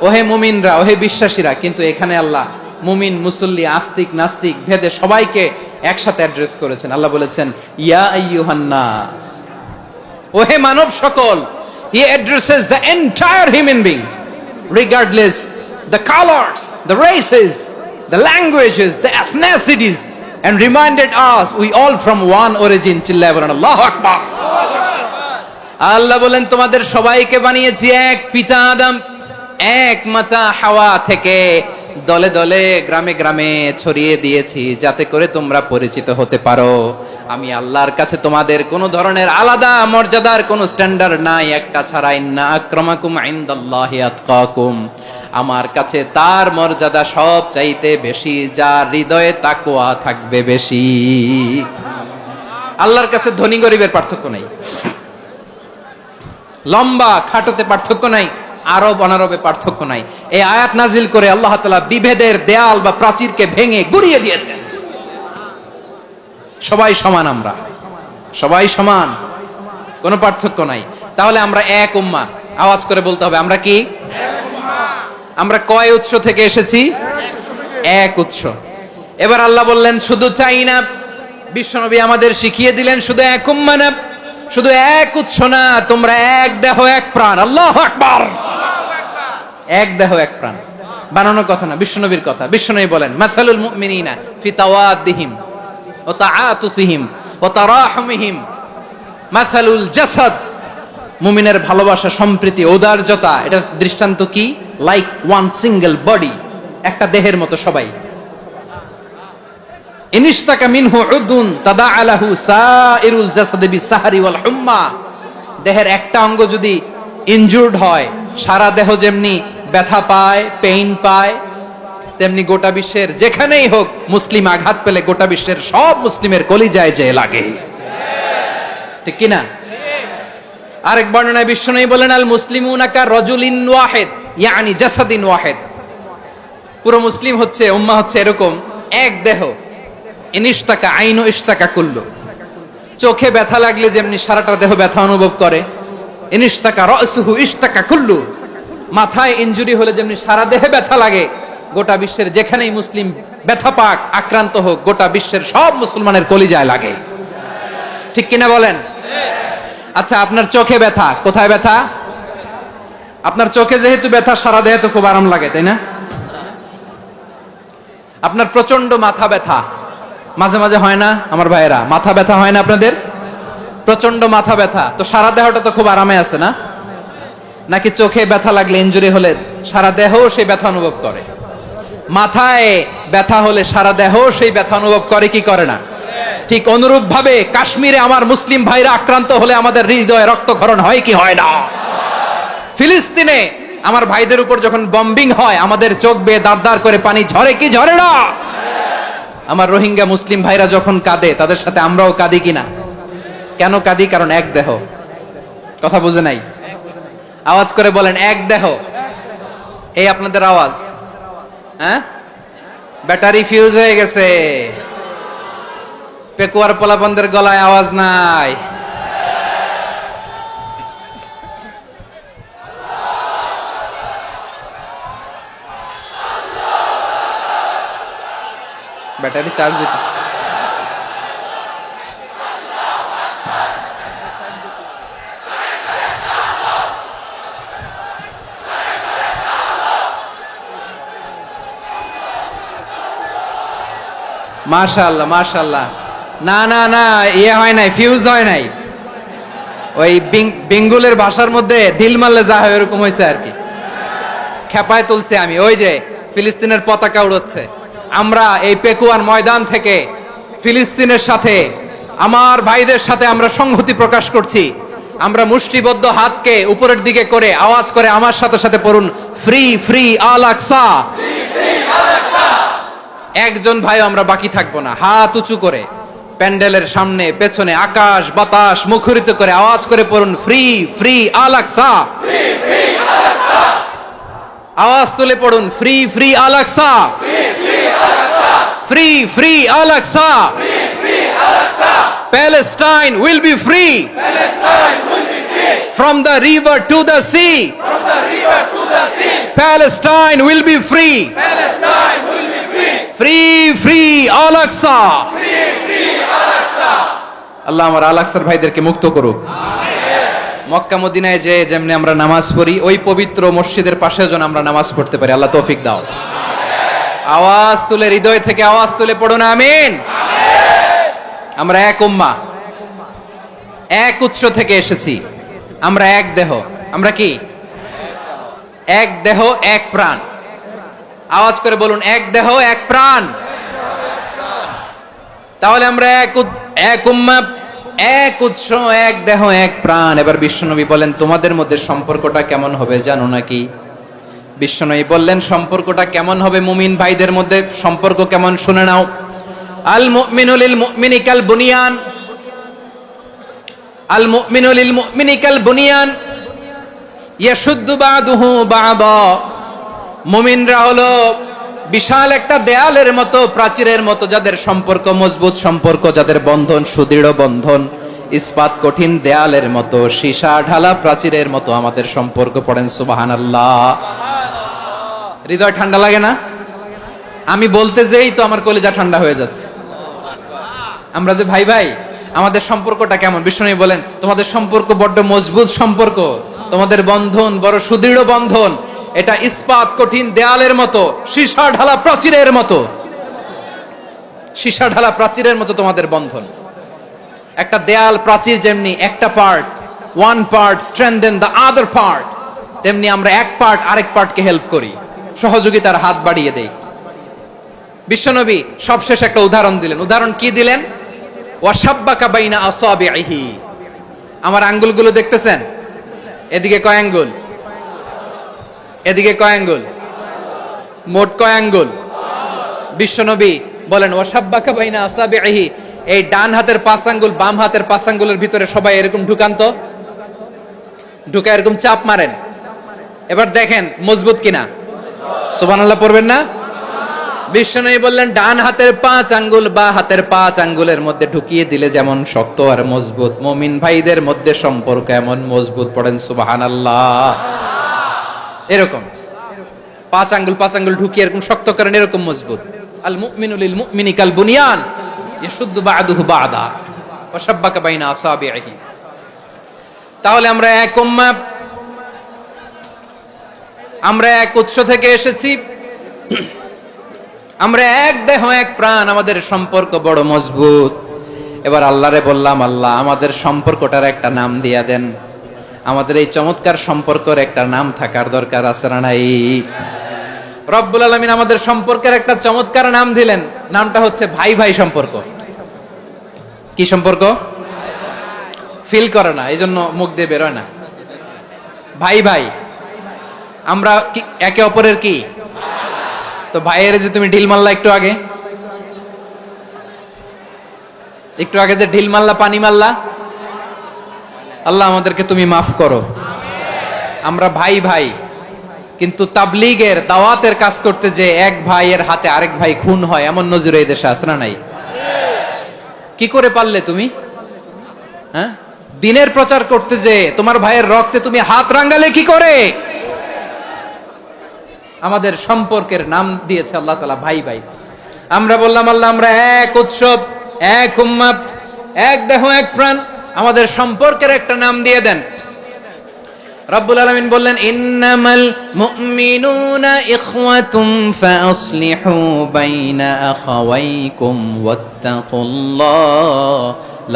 ওহে মুমিনরা, ওহে বিশ্বাসীরা। কিন্তু এখানে আল্লাহ মুমিন মুসল্লি আস্তিক নাস্তিক ভেদে সবাইকে একসাথে অ্যাড্রেস করেছেন। আল্লাহ বলেছেন ইয়া আইয়ুহান নাস, ওহে মানব সকল। He addresses the entire human being regardless the colors, the races, the languages, the ethnicities, and reminded us we all from one origin. চিল্লায় বলেন আল্লাহু আকবার। আল্লাহ বলেন তোমাদের সবাইকে বানিয়েছি এক পিতা আদম, এক মাতা হাওয়া থেকে। দলে দলে গ্রামে গ্রামে ছড়িয়ে দিয়েছি যাতে করে তোমরা পরিচিত হতে পারো। আমি আল্লাহর কাছে তোমাদের কোনো ধরনের আলাদা মর্যাদার কোনো স্ট্যান্ডার্ড নাই, একটা ছাড়া। ইন্না আক্রামাকুম ইনদাল্লাহি আতকাকুম, আমার কাছে তার মর্যাদা সব চাইতে বেশি যার হৃদয়ে তাকওয়া থাকবে বেশি। আল্লাহর কাছে ধনী গরিবের পার্থক্য নাই, লম্বা খাটোতে পার্থক্য নাই, আরব অনারবে পার্থক্য নাই। এই আয়াত নাজিল করে আল্লাহ তাআলা বিভেদের দেয়াল বা প্রাচীরকে ভেঙে গুড়িয়ে দিয়েছেন। সবাই সমান, আমরা সবাই সমান, কোনো পার্থক্য নাই। তাহলে আমরা এক উম্মাহ। আওয়াজ করে বলতে হবে আমরা কি? আমরা কয় উৎস থেকে এসেছি? এক উৎস। এবার আল্লাহ বললেন শুধু চাই না, বিশ্বনবী আমাদের শিখিয়ে দিলেন শুধু এক উম্মাহ না, শুধু এক উৎস না, তোমরা এক দেহ এক প্রাণ। আল্লাহু আকবার। এক দেহ এক প্রাণ বানানোর কথা না, বিশ্বনবীর কথা। বিশ্বনবী বলেন মাসালুল মুমিনিনা ফি তাওয়াদ্দিহিম ওয়া তাআতুফিহিম ওয়া তারাহুমিহিম মাসালুল জাসাদ। মুমিনের ভালোবাসা, সম্প্রীতি, ঔদার্যতা, এটার দৃষ্টান্ত কি? লাইক ওয়ান সিঙ্গেল বডি, একটা দেহের মতো সবাই। ইনিশতাকা মিনহু উদুন তাদাআলাহু সাইরুল জাসাদি বিসাহরি ওয়াল হুম্মা। দেহের একটা অঙ্গ যদি ইনজুর্ড হয়, সারা দেহ যেমনি ব্যথা পায়, পেইন পায়, তেমনি গোটা বিশ্বের যেখানেই হোক মুসলিম আঘাত পেলে গোটা বিশ্বের সব মুসলিমের কলিজায় যে লাগে, ঠিক কিনা? আরেক বর্ণনায় বিশ্বনবী বলেন, আল মুসলিমুনা কা রাজুলিন ওয়াহিদ ইয়ানি জাসাদিন ওয়াহিদ। পুরো মুসলিম হচ্ছে, উম্মাহ হচ্ছে এরকম এক দেহ। ইনিশতাকা আইনু ইশতাকা কুল্লু। চোখে ব্যথা লাগলে যেমনি সারাটা দেহ ব্যথা অনুভব করে, ইনিশতাকা রাসুহু ইশতাকা কুল্লু। মাথায় ইনজুরি হলে যেমনি সারা দেহে ব্যথা লাগে, গোটা বিশ্বের যেখানেই মুসলিম ব্যথা পাক, আক্রান্ত হোক, গোটা বিশ্বের সব মুসলমানের কলিজায় লাগে, ঠিক কিনা বলেন? আচ্ছা, আপনার চোখে ব্যথা, কোথায় ব্যথা? আপনার চোখে যেহেতু ব্যথা, সারা দেহে তো খুব আরাম লাগে, তাই না? আপনার প্রচন্ড মাথা ব্যথা মাঝে মাঝে হয় না আমার ভাইয়েরা? মাথা ব্যথা হয় না আপনাদের? প্রচন্ড মাথা ব্যথা, তো সারা দেহটা তো খুব আরামে আছে না? নাকি চোখে ব্যথা লাগলে, ইনজুরি হলে সারা দেহ সেই ব্যথা অনুভব করে? মাথায় ব্যথা হলে সারা দেহ সেই ব্যথা অনুভব করে কি করে না? ঠিক অনুরূপ ভাবে কাশ্মীরে আমার মুসলিম ভাইরা আক্রান্ত হলে আমাদের হৃদয়ে রক্তক্ষরণ হয় কি হয় না? ফিলিস্তিনে আমার ভাইদের উপর যখন বম্বিং হয়, আমাদের চোখ বেয়ে দাঁড় করে পানি ঝরে কি ঝরে না? আমার রোহিঙ্গা মুসলিম ভাইরা যখন কাঁদে, তাদের সাথে আমরাও কাঁদি কিনা? কেন কাঁদি? কারণ এক দেহ। কথা বুঝে নাই? আওয়াজ করে বলেন, এক দেহ। এই আপনাদের আওয়াজ, হ্যাঁ? ব্যাটারি ফিউজ হয়ে গেছে, পেকুয়ার পোলাপানদের গলায় আওয়াজ নাই। ব্যাটারি চার্জ হইতেছে। মাশাআল্লাহ মাশাআল্লাহ। না না না, ইয়ে হয় নাই, ফিউজ হয় নাই। ওই বেঙ্গলের ভাষার মধ্যে ঢিল মারলে যা হয় এরকম হয়েছে আর কি। খেপায় তুলছে আমি। ওই যে ফিলিস্তিনের পতাকা উড়াচ্ছে, আমরা এই পেকুয়ার ময়দান থেকে ফিলিস্তিনের সাথে, আমার ভাইদের সাথে আমরা সংহতি প্রকাশ করছি। আমরা মুষ্টিবদ্ধ হাতকে উপরের দিকে করে আওয়াজ করে আমার সাথে সাথে পড়ুন, ফ্রি ফ্রি আল আকসা। একজন ভাই আমরা বাকি থাকবো না। হাত উঁচু করে প্যান্ডেলের সামনে পেছনে আকাশ বাতাস মুখরিত করে আওয়াজ করে পড়ুন, ফ্রি ফ্রি আল আকসা। আওয়াজ তুলে পড়ুন, free free Al Aqsa, free free Al Aqsa. Palestine will be free from the river to the sea. Palestine will be free. Free free Al Aqsa. আল্লাহ আমার আল আকসার ভাইদেরকে মুক্ত করুক। মক্কা মদিনায় যে যেমনি আমরা নামাজ পড়ি, ওই পবিত্র মসজিদের পাশে যেন আমরা নামাজ পড়তে পারি। আল্লাহ তৌফিক দাও। আওয়াজ তুলে, হৃদয় থেকে আওয়াজ তুলে পড়ুন আমিন। আমরা এক উম্মাহ, এক উৎস থেকে এসেছি, আমরা এক দেহ। আমরা কি? এক দেহ এক প্রাণ। আওয়াজ করে বলুন, এক দেহ এক প্রাণ। তাহলে আমরা এক উম্মাহ, এক উৎস, এক দেহ এক প্রাণ। এবার বিশ্বনবী বলেন, তোমাদের মধ্যে সম্পর্কটা কেমন হবে জানো নাকি? বিশ্বনবী বললেন, সম্পর্কটা কেমন হবে মুমিন ভাইদের মধ্যে? সম্পর্ক কেমন শুনে নাও। আল মুমিনু লিল মুমিনি কাল বুনিয়ান, আল মুমিনু লিল মুমিনি কাল বুনিয়ান ইয়াশুদ্দু বাদুহু বাদা। মুমিনরা হলো বিশাল একটা দেয়ালের মতো, প্রাচীরের মতো, যাদের সম্পর্ক মজবুত সম্পর্ক, যাদের বন্ধন সুদৃঢ় বন্ধন, ইস্পাত কঠিন দেয়ালের মতো, সীসা ঢালা প্রাচীরের মতো আমাদের সম্পর্ক। পড়েন সুবহানাল্লাহ। হৃদয় ঠান্ডা লাগে না? আমি বলতে যেই তো আমার কলিজা ঠান্ডা হয়ে যাচ্ছে। আমরা যে ভাই ভাই, আমাদের সম্পর্কটা কেমন? বিষ্ণু বলেন, তোমাদের সম্পর্ক বড্ড মজবুত সম্পর্ক, তোমাদের বন্ধন বড় সুদৃঢ় বন্ধন, এটা ইস্পাত কঠিন দেয়ালের মতো, সীসা ঢালা প্রাচীরের মতো, সীসা ঢালা প্রাচীরের মতো তোমাদের বন্ধন। একটা দেয়াল প্রাচীর যেমনি একটা part, one part strengthen the other part, তেমনি আমরা এক পার্ট আরেক পার্টকে হেল্প করি, সহযোগিতার হাত বাড়িয়ে দেই। বিশ্বনবী সবশেষ একটা উদাহরণ দিলেন। উদাহরণ কি দিলেন? ওয়াসাব্বাকা বাইনা আসাবিহি। আমার আঙ্গুলগুলো দেখতেছেন? এদিকে কয় আঙ্গুল? এদিকে কয় আঙ্গুল? মোট কয় আঙ্গুল? বিশ্বনবী বলেন ওয়াসাব্বাকা বাইনা আসাবিহি, এই ডান হাতের 5 আঙ্গুল বাম হাতের 5 আঙ্গুলের ভিতরে সবাই এরকম ঢুকান তো, ঢুকা এরকম চাপ মারেন। এবার দেখেন মজবুত কিনা। সুবহানাল্লাহ পড়বেন না? বিশ্বনবী বললেন ডান হাতের 5 আঙ্গুল বা হাতের 5 আঙ্গুলের মধ্যে ঢুকিয়ে দিলে যেমন শক্ত আর মজবুত, মুমিন ভাইদের মধ্যে সম্পর্ক এমন মজবুত। পড়েন সুবহানাল্লাহ। এরকম 5 আঙ্গুল ঢুকিয়ে এরকম শক্ত করেন, এরকম মজবুত। আল মুমিনু লিল মুমিনি কাল বুনিয়ান ইয়াশুদ্দু বা'দুহু বা'দা ওয়া শাব্বাকা বাইনা আসাবিহি। তাহলে আমরা এক উম্মাহ, আমরা এক উৎস থেকে এসেছি, আমরা এক দেহ এক প্রাণ, আমাদের সম্পর্ক বড় মজবুত। এবার আল্লাহরে বললাম, আল্লাহ আমাদের সম্পর্কটার একটা নাম দিয়া দেন। আমাদের এই চমৎকার সম্পর্কের একটা নাম থাকার দরকার আছে না নাই? রব্বুল আলামিন আমাদের সম্পর্কের একটা চমৎকার নাম দিলেন। নামটা হচ্ছে ভাই ভাই সম্পর্ক। কি সম্পর্ক? ফিল করে না, এই জন্য মুখ দিয়ে বেরোয় না। ভাই ভাই, আমরা একে অপরের কি? তো ভাইয়ের যে তুমি ঢিল মারলা একটু আগে, যে ঢিল মারলা, পানি মারলা, আল্লাহ আমাদেরকে তুমি মাফ করো। আমরা ভাই ভাই, কিন্তু তাবলীগের দাওয়াতের কাজ করতে যে এক ভাইয়ের হাতে আরেক ভাই খুন হয়, এমন নজির এই দেশে আছে না নাই? কি করে পারলে তুমি? হ্যাঁ, দিনের প্রচার করতে যে তোমার ভাইয়ের রক্তে তুমি হাত রাঙ্গালে কি করে? আমাদের সম্পর্কের নাম দিয়েছে আল্লাহ তাআলা ভাই ভাই। আমরা বললাম আল্লাহ আমরা এক উৎসব, এক উম্মাহ, এক দেহ এক প্রাণ, আমাদের সম্পর্কের একটা নাম দিয়ে দেন। রব্বুল আলামিন বললেন ইন্নামাল মুমিনুনা ইখওয়াতুম ফাসলিহু বাইনা আখাওয়াইকুম ওয়াত্তাকুল্লাহ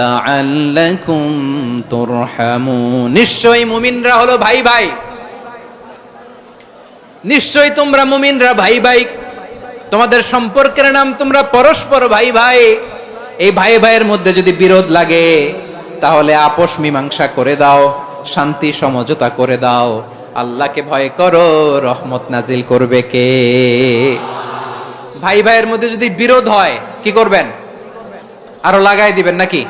লাআল্লাকুম তুরহামুন। নিশ্চয়ই মুমিনরা হলো ভাই ভাই, নিশ্চয়ই তোমরা মুমিনরা ভাই ভাই, তোমাদের সম্পর্কের নাম তোমরা পরস্পর ভাই ভাই। এই ভাই ভাইয়ের মধ্যে যদি বিরোধ লাগে তাহলে আপোষ মীমাংসা করে দাও, শান্তি সমঝোতা করে দাও। আল্লাহকে ভয় করো, রহমত নাজিল করবে কে? ভাই ভাইয়ের মধ্যে যদি বিরোধ হয় কি করবেন? আরো লাগাই দিবেন নাকি?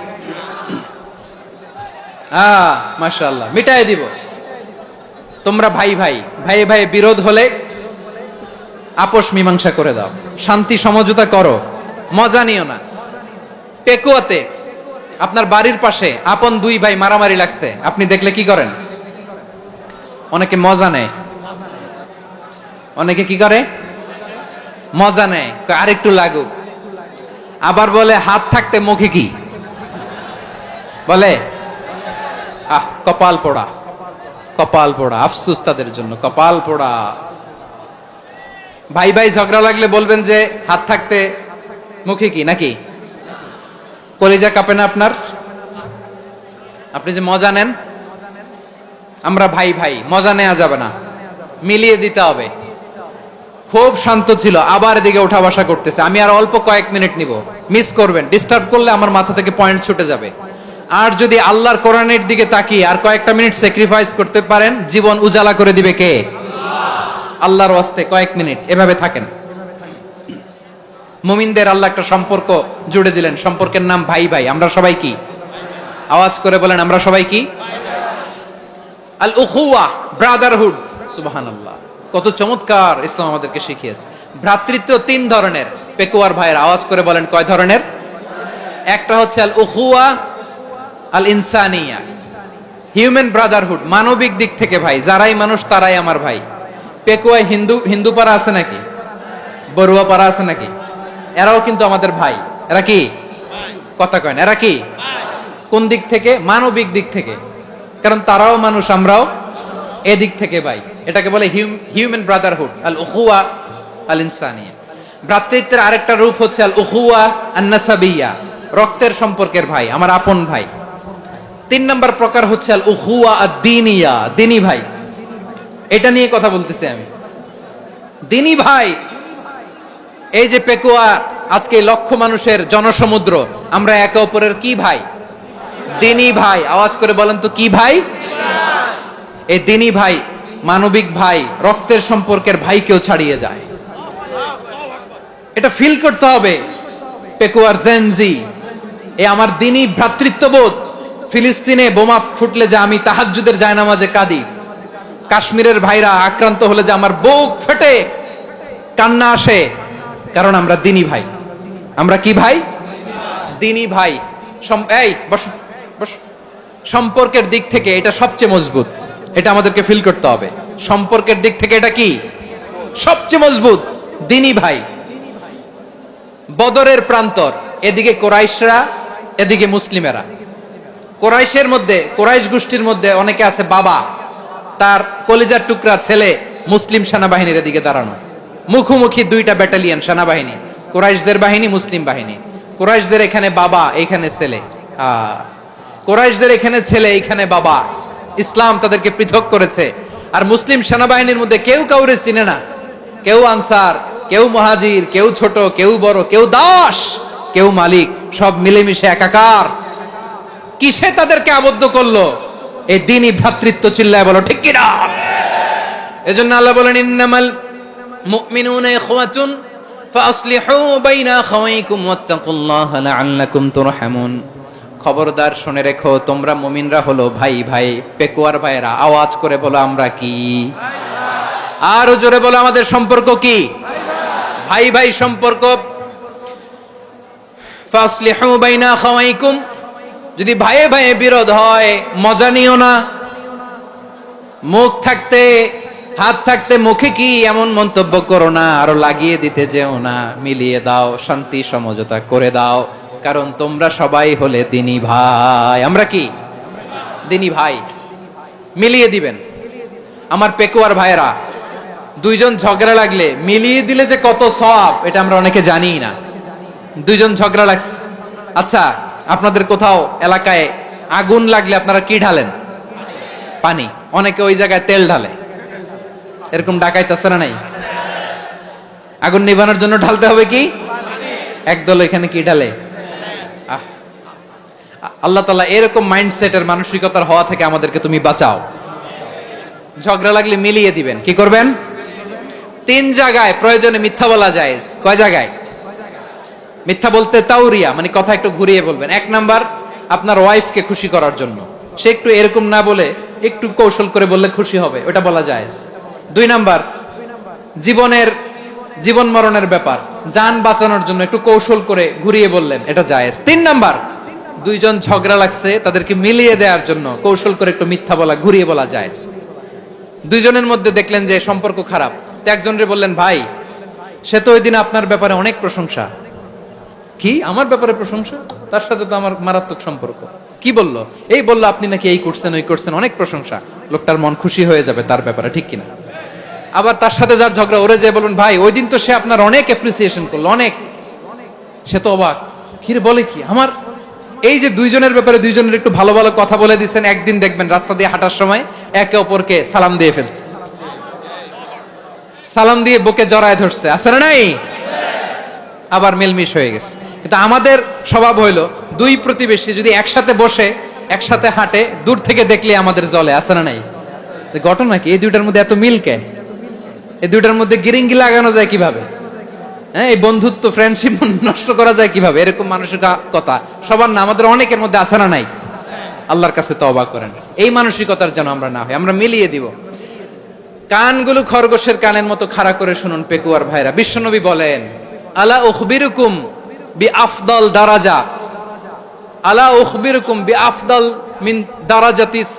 মাশাআল্লাহ, মিটাই দিব। তোমরা ভাই ভাই, ভাই ভাই বিরোধ হলে আপোষ মীমাংসা করে দাও, শান্তি সমঝোতা করো, মজা নিও না। পেকুয়াতে আপনার বাড়ির পাশে আপন 2 ভাই মারামারি লাগছে, আপনি দেখলে কি করেন? অনেকে মজা নেয়। অনেকে কি করে? মজা নেয়, আরেকটু লাগুক। আবার বলে হাত থাকতে মুখে কি বলে? কপাল পোড়া, কপাল পোড়া। আফসোস তাদের জন্য, কপাল পোড়া। ভাই ভাই ঝগড়া লাগলে বলবেন যে হাত থাকতে মুখে কি, নাকি? কলিজা কাঁপে না আপনার? আপনি যে মজা নেন। আমরা ভাই ভাই, মজা নেওয়া যাবে না, মিলিয়ে দিতে হবে। খুব শান্ত ছিল, আবার এদিকে উঠা বসা করতেছে। আমি আর অল্প কয়েক মিনিট নিব, মিস করবেন। ডিস্টার্ব করলে আমার মাথা থেকে পয়েন্ট ছুটে যাবে। আর যদি আল্লাহর কোরআনের দিকে তাকিয়ে আর কয়েকটা মিনিট স্যাক্রিফাইস করতে পারেন, জীবন উজালা করে দিবে কে? আল্লাহর ওয়াস্তে কয়েক মিনিট এভাবে থাকেন। মুমিনদের আল্লাহ একটা সম্পর্ক জুড়ে দিলেন, সম্পর্কের নাম ভাই ভাই। আমরা সবাই কি? আওয়াজ করে বলেন, আমরা সবাই কি? আল উখুয়া, ব্রাদারহুড। সুবহানাল্লাহ, কত চমৎকার ইসলাম আমাদেরকে শিখিয়েছে। ভ্রাতৃত্ব 3 ধরনের। পেকুয়ার ভাইয়ের আওয়াজ করে বলেন কয় ধরনের? একটা হচ্ছে আল উখুয়া আল ইনসানিয়া, হিউম্যান ব্রাদারহুড, মানবিক দিক থেকে ভাই, যারাই মানুষ তারাই আমার ভাই। পেকুয়ায় হিন্দু পাড়া আছে নাকি? বড়ুয়া পাড়া আছে নাকি? এরাও কিন্তু আমাদের ভাই। এরা কি? কথা কয় না, এরা কি? কোন দিক থেকে? মানবিক দিক থেকে। কারণ তারাও মানুষ, আমরাও এদিক থেকে ভাই। এটাকে বলে হিউম্যান ব্রাদারহুড, আল উখুয়া আল ইনসানিয়া। ভ্রাতৃত্বের আরেকটা রূপ হচ্ছে আল উখুয়া আন নাসাবিয়া, রক্তের সম্পর্কের ভাই, আমার আপন ভাই। 3 নম্বর প্রকার হচ্ছে আল উখুয়া আদ-দীনিয়া, দিনী ভাই। এটা নিয়ে কথা বলতেছি আমি। দিনী ভাই, এই যে পেকুয়া, আজকে লক্ষ মানুষের জনসমুদ্র, আমরা একে অপরের কি ভাই? দিনী ভাই। আওয়াজ করে বলেন তো কি ভাই? এই দিনী ভাই, মানবিক ভাই, রক্তের সম্পর্কের ভাইকেও ছাড়িয়ে যায়। এটা ফিল করতে হবে। পেকুয়ার জেনজি, এ আমার দিনী ভ্রাতৃত্ববোধ। ফিলিস্তিনে বোমা ফুটলে যে আমি তাহাজ্জুদের জায়নামাজে কাঁদি, কাশ্মীরের ভাইরা আক্রান্ত হলে যে আমার বুক ফেটে কান্না আসে, কারণ আমরা দিনী ভাই। আমরা কি ভাই? দিনী ভাই। এই বসো বসো। সম্পর্কের দিক থেকে এটা সবচেয়ে মজবুত, এটা আমাদেরকে ফিল করতে হবে। সম্পর্কের দিক থেকে এটা কি সবচেয়ে মজবুত? দিনী ভাই। বদরের প্রান্তর, এদিকে কোরাইশরা, এদিকে মুসলিমেরা। কোরাইশের মধ্যে, কোরাইশ গোষ্ঠীর মধ্যে অনেকে আছে বাবা, তার কলিজার টুকরা ছেলে মুসলিম সেনাবাহিনীর এদিকে দাঁড়ানো, মুখোমুখি দুইটা ব্যাটালিয়ন সেনাবাহিনী, কোরাইশদের বাহিনী, মুসলিম বাহিনী। কোরাইশদের এখানে বাবা, এখানে ছেলে। কোরাইশদের এখানে ছেলে, এখানে বাবা। ইসলাম তাদেরকে পৃথক করেছে। আর মুসলিম সেনাবাহিনীর মধ্যে কেউ কাউরে চিনে না, কেউ আনসার, কেউ মুহাজির, কেউ ছোট, কেউ বড়, কেউ দাস, কেউ মালিক, সব মিলেমিশে একাকার। কিসে তাদেরকে আবদ্ধ করলো? এই দ্বীনি ভ্রাতৃত্ব। চিল্লায় বলো ঠিক কিনা? এজন্য আল্লাহ বলেন, ইন্নামাল মুমিনুনা ইখওয়াতুন ফাসলিহু বাইনা আখাওয়াইকুম ওয়াত্তাকুল্লাহা লাআল্লাকুম তুরহামুন। খবরদার শুনে রেখো, তোমরা মুমিনরা হলো ভাই ভাই। পেকুয়ার ভাইরা আওয়াজ করে বলো আমরা কি? আরো জোরে বলো আমাদের সম্পর্ক কি? ভাই ভাই সম্পর্ক। ফাসলিহু বাইনা আখাওয়াইকুম, যদি ভাইয়ে ভাইয়ে বিরোধ হয় মজা নিও না। মুখ থাকতে, হাত থাকতে মুখে কি এমন মন্তব্য করো না, আরো লাগিয়ে দিতে যেও না। মিলিয়ে দাও, শান্তি সমঝোতা করে দাও, কারণ তোমরা সবাই হলে দিনী ভাই। আমরা কি? দিনী ভাই। মিলিয়ে দিবেন। আমার পেকুয়ার ভাইয়েরা, দুইজন ঝগড়া লাগলে মিলিয়ে দিলে যে কত সওয়াব, এটা আমরা অনেকে জানি না। দুইজন ঝগড়া লাগছে, আচ্ছা আপনাদের কোথাও এলাকায় আগুন লাগলে আপনারা কি ঢালেন? পানি। অনেকে ওই জায়গায় তেল ঢালে। এরকম ডাকাইতে আছে না নাই? আগুন নিভানোর জন্য ঢালতে হবে কি? একদল এখানে কি ঢালে? আল্লাহ তাআলা এরকম মাইন্ডসেটের, মানসিকতার হওয়া থেকে আমাদেরকে তুমি বাঁচাও। ঝগড়া লাগলে মিলিয়ে দিবেন। কি করবেন? 3 জায়গায় প্রয়োজনে মিথ্যা বলা যায়। কয় জায়গায় মিথ্যা বলতে? তাওরিয়া, মানে কথা একটু ঘুরিয়ে বলবেন। 1 নাম্বার, আপনার ওয়াইফকে খুশি করার জন্য, সে একটু এরকম না বলে একটু কৌশল করে বললে খুশি হবে, ওটা বলা যায়। 2 নাম্বার, জীবন মরণের ব্যাপার, জান বাঁচানোর জন্য একটু কৌশল করে ঘুরিয়ে বললেন, এটা জায়েজ। 3 নাম্বার, দুইজন ঝগড়া লাগছে, তাদেরকে মিলিয়ে দেওয়ার জন্য কৌশল করে একটু মিথ্যা বলা, ঘুরিয়ে বলা জায়েজ। দুইজনের মধ্যে দেখলেন যে সম্পর্ক খারাপ, তো একজনরে বললেন, ভাই সে তো ওই দিন আপনার ব্যাপারে অনেক প্রশংসা। কি আমার ব্যাপারে প্রশংসা? তার সাথে তো আমার মারাত্মক সম্পর্ক। কি বললো? এই বললো আপনি নাকি এই করছেন, ওই করছেন, অনেক প্রশংসা। লোকটার মন খুশি হয়ে যাবে তার ব্যাপারে, ঠিক কিনা? আবার তার সাথে যার ঝগড়া, ওরে যে বলুন, ভাই ওই দিন তো সে আপনার অনেক অ্যাপ্রিসিয়েশন করলো, অনেক। সে তো অবাক, কিরে বলে কি আমার? এই যে দুইজনের ব্যাপারে দুইজনের একটু ভালো ভালো কথা বলে দিচ্ছেন, একদিন দেখবেন রাস্তা দিয়ে হাঁটার সময় একে অপরকে সালাম দিয়ে ফেলছে, সালাম দিয়ে বুকে জড়ায় ধরছে, আছে না নাই? আবার মিলমিশ হয়ে গেছে। কিন্তু আমাদের স্বভাব হইলো, দুই প্রতিবেশী যদি একসাথে বসে একসাথে হাঁটে, দূর থেকে দেখলে আমাদের জলে, আছে না নাই? ঘটনা কি? এই দুইটার মধ্যে এত মিল কে? এই দুইটার মধ্যে গিরিঙ্গি লাগানো যায় কিভাবে? হ্যাঁ, এই বন্ধুত্ব, ফ্রেন্ডশিপ নষ্ট করা যায় কিভাবে? এরকম মানসিকতা সবার না, আমাদের অনেকের মধ্যে আছে না নাই? আল্লাহর কাছে তওবা করেন, এই মানসিকতার যেন আমরা না হই, আমরা মিলিয়ে দিব। কানগুলো খরগোশের কানের মতো খাড়া করে শুনুন পেকুয়ার ভাইরা। বিশ্বনবী বলেন, আলা উখবিরুকুম বিআফদাল দারাজা, আলা উখবিরুকুম বিআফদাল মিন দারাজাতিস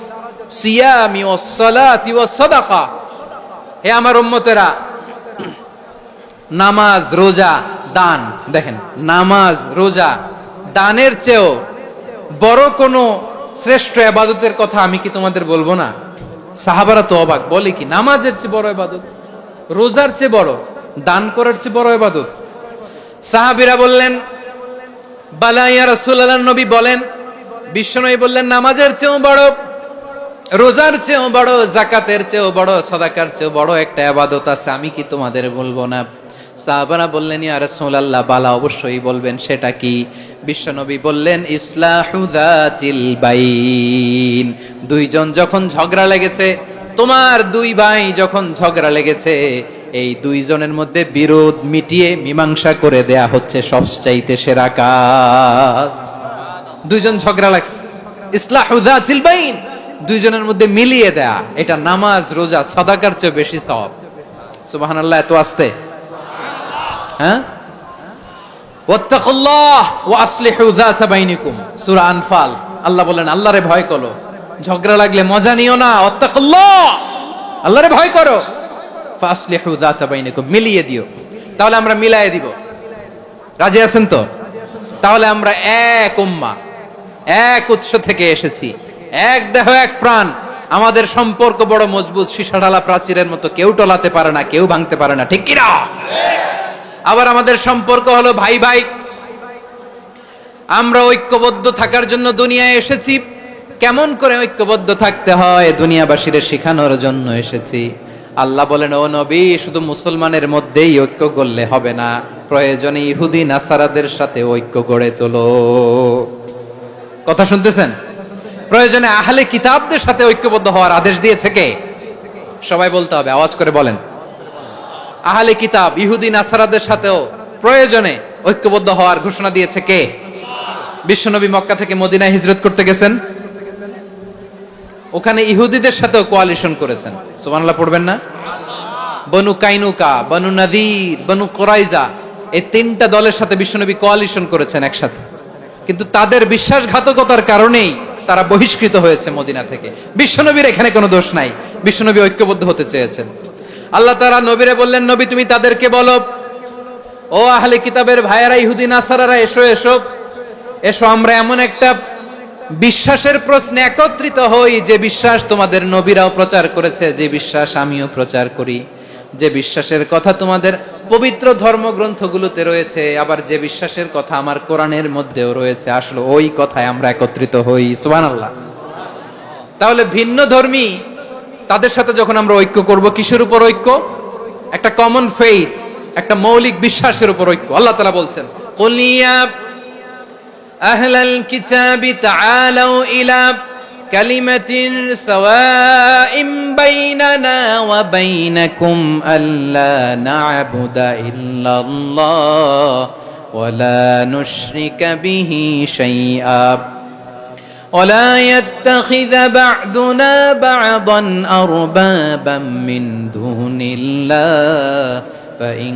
সিয়ামি ওয়াস সালাতি ওয়াস সাদাকা। হে আমার উম্মতেরা, নামাজ, রোজা, দান, দেখেন নামাজ, রোজা, দানের চেয়েও বড় কোনো শ্রেষ্ঠ ইবাদতের কথা আমি কি তোমাদের বলবো না? সাহাবারা তো অবাক, বলে কি নামাজের চেয়ে বড় ইবাদত, রোজার চেয়ে বড়, দান করার চেয়ে বড় ইবাদত? সাহাবীরা বললেন, বালা ইয়া রাসূলুল্লাহ। নবী বলেন, বিশ্বনবী বললেন, নামাজের চেয়েও বড়, রোজার চেয়েও বড়, যাকাতের চেয়েও বড়, সাদাকার চেয়েও বড় একটা ইবাদত আছে, আমি কি তোমাদের বলবো না? সাহাবারা বললেন, ইয়া রাসূলুল্লাহ, বালা, অবশ্যই বলবেন, সেটা কি? বিশ্বনবী বললেন, ইসলাহু যাতিল বাইন। দুইজন যখন ঝগড়া লেগেছে, তোমার দুই ভাই যখন ঝগড়া লেগেছে, এই দুইজনের মধ্যে বিরোধ মিটিয়ে মীমাংসা করে দেয়া হচ্ছে সবচাইতে সেরা কাজ। দুইজন ঝগড়া লাগছে, ইসলাহু যাতিল বাইন, দুইজনের মধ্যে মিলিয়ে দেয়া, এটা নামাজ, রোজা, সাদাকার চেয়ে বেশি সওয়াব। সুবহানাল্লাহ। এত আস্তে, হ্যাঁ? ওয়াত্তাকুল্লাহ ওয়া আসলিহু যাতা বাইনিকুম, সূরা আনফাল। আল্লাহ বলেন, আল্লাহরে ভয় করো, ঝগড়া লাগলে মজা নিও না। ওয়াত্তাকুল্লাহ, আল্লাহরে ভয় করো। ফাসলিহু যাতা বাইনিকুম, মিলিয়ে দিও। তাহলে আমরা মিলায়ে দিব। রাজি আছেন তো? তাহলে আমরা এক উম্মাহ, এক উৎস থেকে এসেছি, এক দেহ, এক প্রাণ। আমাদের সম্পর্ক বড় মজবুত, সীসাঢালা প্রাচীরের মতো, কেউ টলাতে পারে না, কেউ ভাঙতে পারে না, ঠিক কি না? আবার আমাদের সম্পর্ক হলো ভাই ভাই। আমরা ঐক্যবদ্ধ থাকার জন্য দুনিয়ায় এসেছি। কেমন করে ঐক্যবদ্ধ থাকতে হয় দুনিয়াবাসীদের শেখানোর জন্য এসেছি। আল্লাহ বলেন, ও নবী, শুধু মুসলমানের মধ্যেই ঐক্য গড়লে হবে না, প্রয়োজনে ইহুদি নাসারাদের সাথে ঐক্য গড়ে তোলো। কথা শুনতেছেন? প্রয়োজনে আহলে কিতাবদের সাথে ঐক্যবদ্ধ হওয়ার আদেশ দিয়েছে কে? সবাই বলতে হবে, আওয়াজ করে বলেন। আহলে কিতাব, ইহুদি নাসারাদের সাথেও প্রয়োজনে ঐক্যবদ্ধ হওয়ার ঘোষণা দিয়েছে কে? বিশ্বনবী মক্কা থেকে মদিনায় হিজরত করতে গেছেন, ওখানে ইহুদিদের সাথেও কোয়ালিশন করেছেন। সুবহানাল্লাহ পড়বেন না? বনু কাইনুকা, বনু নাদির, বনু কুরাইজা, এই তিনটা দলের সাথে বিশ্বনবী কোয়ালিশন করেছেন একসাথে। কিন্তু তাদের বিশ্বাসঘাতকতার কারণেই তারা বহিষ্কৃত হয়েছে মদিনা থেকে। বিশ্বনবীর এখানে কোনো দোষ নাই, বিশ্বনবী ঐক্যবদ্ধ হতে চেয়েছেন। আল্লাহ তাআলা নবীরে বললেন, নবী, তুমি তাদেরকে বলো, ও আহলে কিতাবের ভাইয়েরা, ইহুদি নাসারারা, এসো এসো এসো, আমরা এমন একটা বিশ্বাসের প্রশ্নে একত্রিত হই, যে বিশ্বাস তোমাদের নবীরাও প্রচার করেছে, যে বিশ্বাস আমিও প্রচার করি, যে বিশ্বাসের কথা তোমাদের পবিত্র ধর্মগ্রন্থগুলোতে রয়েছে, আবার যে বিশ্বাসের কথা আমার কোরআনের মধ্যেও রয়েছে, আসলে ওই কথায় আমরা একত্রিত হই। সুবহানাল্লাহ। তাহলে ভিন্ন ধর্মী তাদের সাথে যখন আমরা ঐক্য করব, কিসের উপর ঐক্য? একটা কমন ফেইথ, একটা মৌলিক বিশ্বাসের উপর ঐক্য। আল্লাহ তাআলা বলছেন, কুল ইয়া আহলাল কিতাবি তাআলাউ ইলা কালিমাতিন সাওয়াইম বাইনানা ওয়া বাইনাকুম আল্লা না'বুদা ইল্লাল্লাহ ওয়া লা নুশরিকা বিহি শাইআ ولا يتخذ بعضنا بعضا أربابا من دون الله فإن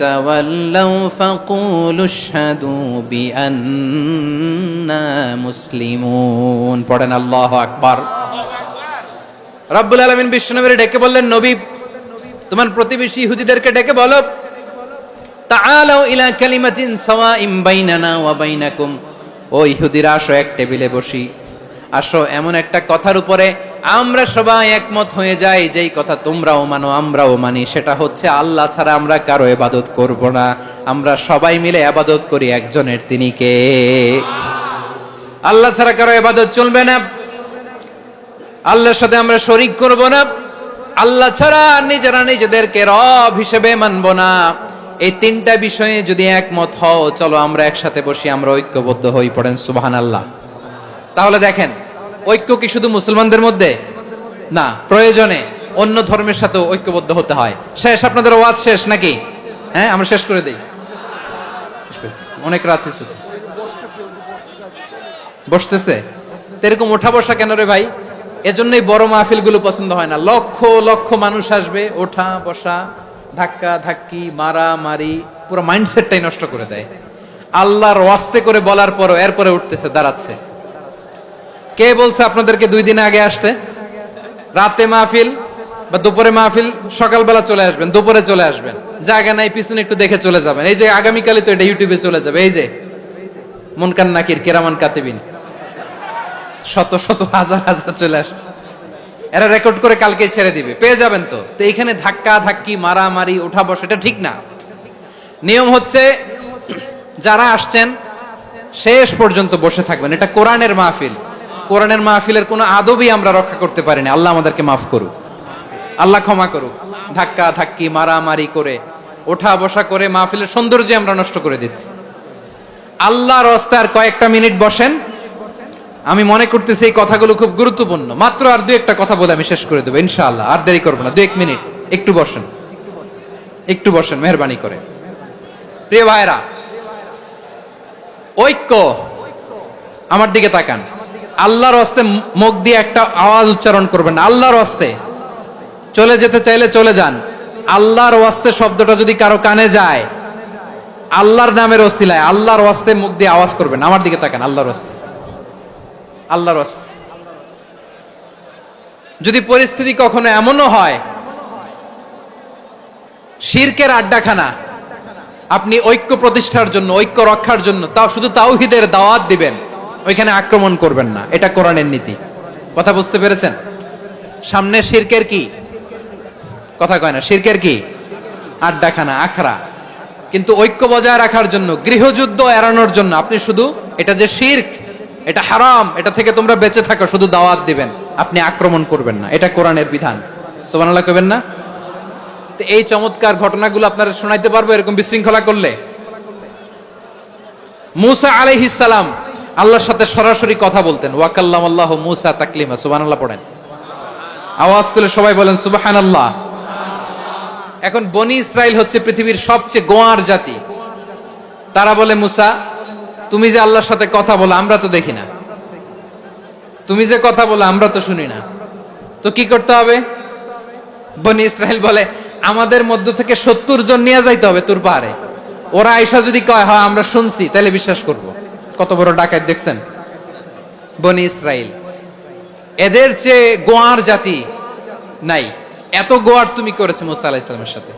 تولوا فقولوا اشهدوا بأننا مسلمون। পড়েন আল্লাহু আকবার। রব্বুল আলামিন বিশ্বনবীকে ডেকে বললেন, নবী, তোমার প্রতিবেশী ইহুদিদেরকে ডেকে বলো, তাআলাউ ইলা কালিমাতিন সাওয়াইম বাইনানা ওয়া বাইনাকুম, ও ইহুদিরা, আসো, এক টেবিলে বসি, আসো এমন একটা কথার উপরে আমরা সবাই একমত হয়ে যাই, যেই কথা তোমরাও মানো আমরাও মানি, সেটা হচ্ছে আল্লাহ ছাড়া আমরা কারো ইবাদত করব না, আমরা সবাই মিলে ইবাদত করি একজনের, তিনি কে? আল্লাহ ছাড়া কারো ইবাদত চলবে না, আল্লাহর সাথে আমরা শরীক করব না, আল্লাহ ছাড়া নিজেরা নিজেদেরকে রব হিসেবে মানব না। এই তিনটা বিষয়ে যদি একমত হও, চলো আমরা একসাথে বসি, আমরা ঐক্যবদ্ধ হই। পড়েন সুবহানাল্লাহ। তাহলে দেখেন, ঐক্য কি শুধু মুসলমানদের মধ্যে না, প্রয়োজনে অন্য ধর্মের সাথে ঐক্যবদ্ধ হতে হয়। শেষ? আপনাদের ওয়াজ শেষ নাকি? হ্যাঁ, আমরা শেষ করে দেই, অনেক রাত হয়েছে। বসতেছে এরকম ওঠা বসা কেন রে ভাই? এজন্যই বড় মাহফিল গুলো পছন্দ হয় না। লক্ষ লক্ষ মানুষ আসবে, ওঠা বসা, ধাক্কা ধাক্কি, মারা মারি, পুরো মাইন্ডসেটটাই নষ্ট করে দেয়। আল্লাহর ওয়াস্তে করে বলার পরও এরপরে উঠতেছে, দাঁড়াচ্ছে। কে বলছে আপনাদেরকে 2 দিন আগে আসতে? রাতে মাহফিল বা দুপুরে মাহফিল, সকালবেলা চলে আসবেন, দুপুরে চলে আসবেন, জায়গা নাই পিছনে একটু দেখে চলে যাবেন। এই যে আগামীকালই তো এটা ইউটিউবে চলে যাবে, এই যে মুনকার নাকির কিরামান কাতিবিন, শত শত হাজার হাজার চলে আসছে, এরা রেকর্ড করে কালকে ছেড়ে দিবে, পেয়ে যাবেন। তো তো এখানে ধাক্কা ধাক্কি, মারামারি, ওঠা বসা, এটা ঠিক না। নিয়ম হচ্ছে, যারা আসছেন শেষ পর্যন্ত বসে থাকবেন। এটা কোরআনের মাহফিল, কোরআনের মাহফিলের কোনো আদবই আমরা রক্ষা করতে পারি না। আল্লাহ আমাদেরকে মাফ করুক, আল্লাহ ক্ষমা করুক। ধাক্কা ধাক্কি, মারামারি করে ওঠা বসা করে মাহফিলের সৌন্দর্য আমরা নষ্ট করে দিচ্ছি। আল্লাহর রাস্তায় কয়েকটা মিনিট বসেন, আমি মনে করতেছি এই কথাগুলো খুব গুরুত্বপূর্ণ। মাত্র আর দু একটা কথা বলে আমি শেষ করে দেবো ইনশাআল্লাহ, আর দেরি করবো না। 2-1 মিনিট একটু বসেন, একটু বসেন মেহরবানি করে। প্রিয় ভাইরা, ঐক্য, আমার দিকে তাকান। আল্লাহর রাস্তে মুখ দিয়ে একটা আওয়াজ উচ্চারণ করবেন, আল্লাহর রাস্তে। চলে যেতে চাইলে চলে যান। আল্লাহর ওয়াস্তে শব্দটা যদি কারো কানে যায়, আল্লাহর নামের ওসিলায় আল্লাহর ওয়াস্তে মুখ দিয়ে আওয়াজ করবেন। আমার দিকে তাকান, আল্লাহর ওয়াস্তে, আল্লাহর ওয়াস্তে। যদি পরিস্থিতি কখনো এমনও হয় শিরকের আড্ডাখানা, আপনি ঐক্য প্রতিষ্ঠার জন্য, ঐক্য রক্ষার জন্য তাও শুধু তাওহীদের দাওয়াত দিবেন, ওইখানে আক্রমণ করবেন না। এটা কোরআনের নীতি। কথা বুঝতে পেরেছেন? সামনে শিরকের কি কথা কয় না, শিরকের কি আড্ডাখানা, আখড়া। কিন্তু ঐক্য বজায় রাখার জন্য, গৃহযুদ্ধ এড়ানোর জন্য আপনি শুধু এটা যে শিরক, এটা হারাম, এটা থেকে তোমরা বেঁচে থাকো, শুধু দাওয়াত দিবেন, আপনি আক্রমণ করবেন না। এটা কোরআনের বিধান। সুবহানাল্লাহ কইবেন না? তো এই চমৎকার ঘটনাগুলো আপনারা শোনাইতে পারবো এরকম বিশৃঙ্খলা করলে? মূসা আলাইহিস সালাম আল্লাহর সাথে সরাসরি কথা বলতেন। ওয়াকাল্লামাল্লাহু মূসা তাকলিমা। সুবহানাল্লাহ পড়েন, আওয়াজ তুলে সবাই বলেন সুবহানাল্লাহ। এখন বনি ইসরাইল হচ্ছে পৃথিবীর সবচেয়ে গোয়ার জাতি। তারা বলে, মূসা তুমি যে আল্লাহর সাথে কথা বলো আমরা তো দেখি না, তুমি যে কথা বলো আমরা তো শুনি না, তো কি করতে হবে? বনি ইসরাইল বলে, আমাদের মধ্য থেকে 70 জন নিয়ে যাইতে হবে তুর পাহাড়ে। ওরা আয়েশা যদি কয় হ্যাঁ আমরা শুনছি, তাহলে বিশ্বাস করব। কত বড় ডাকাত দেখছেন বনি ইসরাইল। এদের চেয়ে গোয়ার জাতি নাই। এত গোয়ার তুমি করেছে মুসা আলাইহিস সালামের সাথে।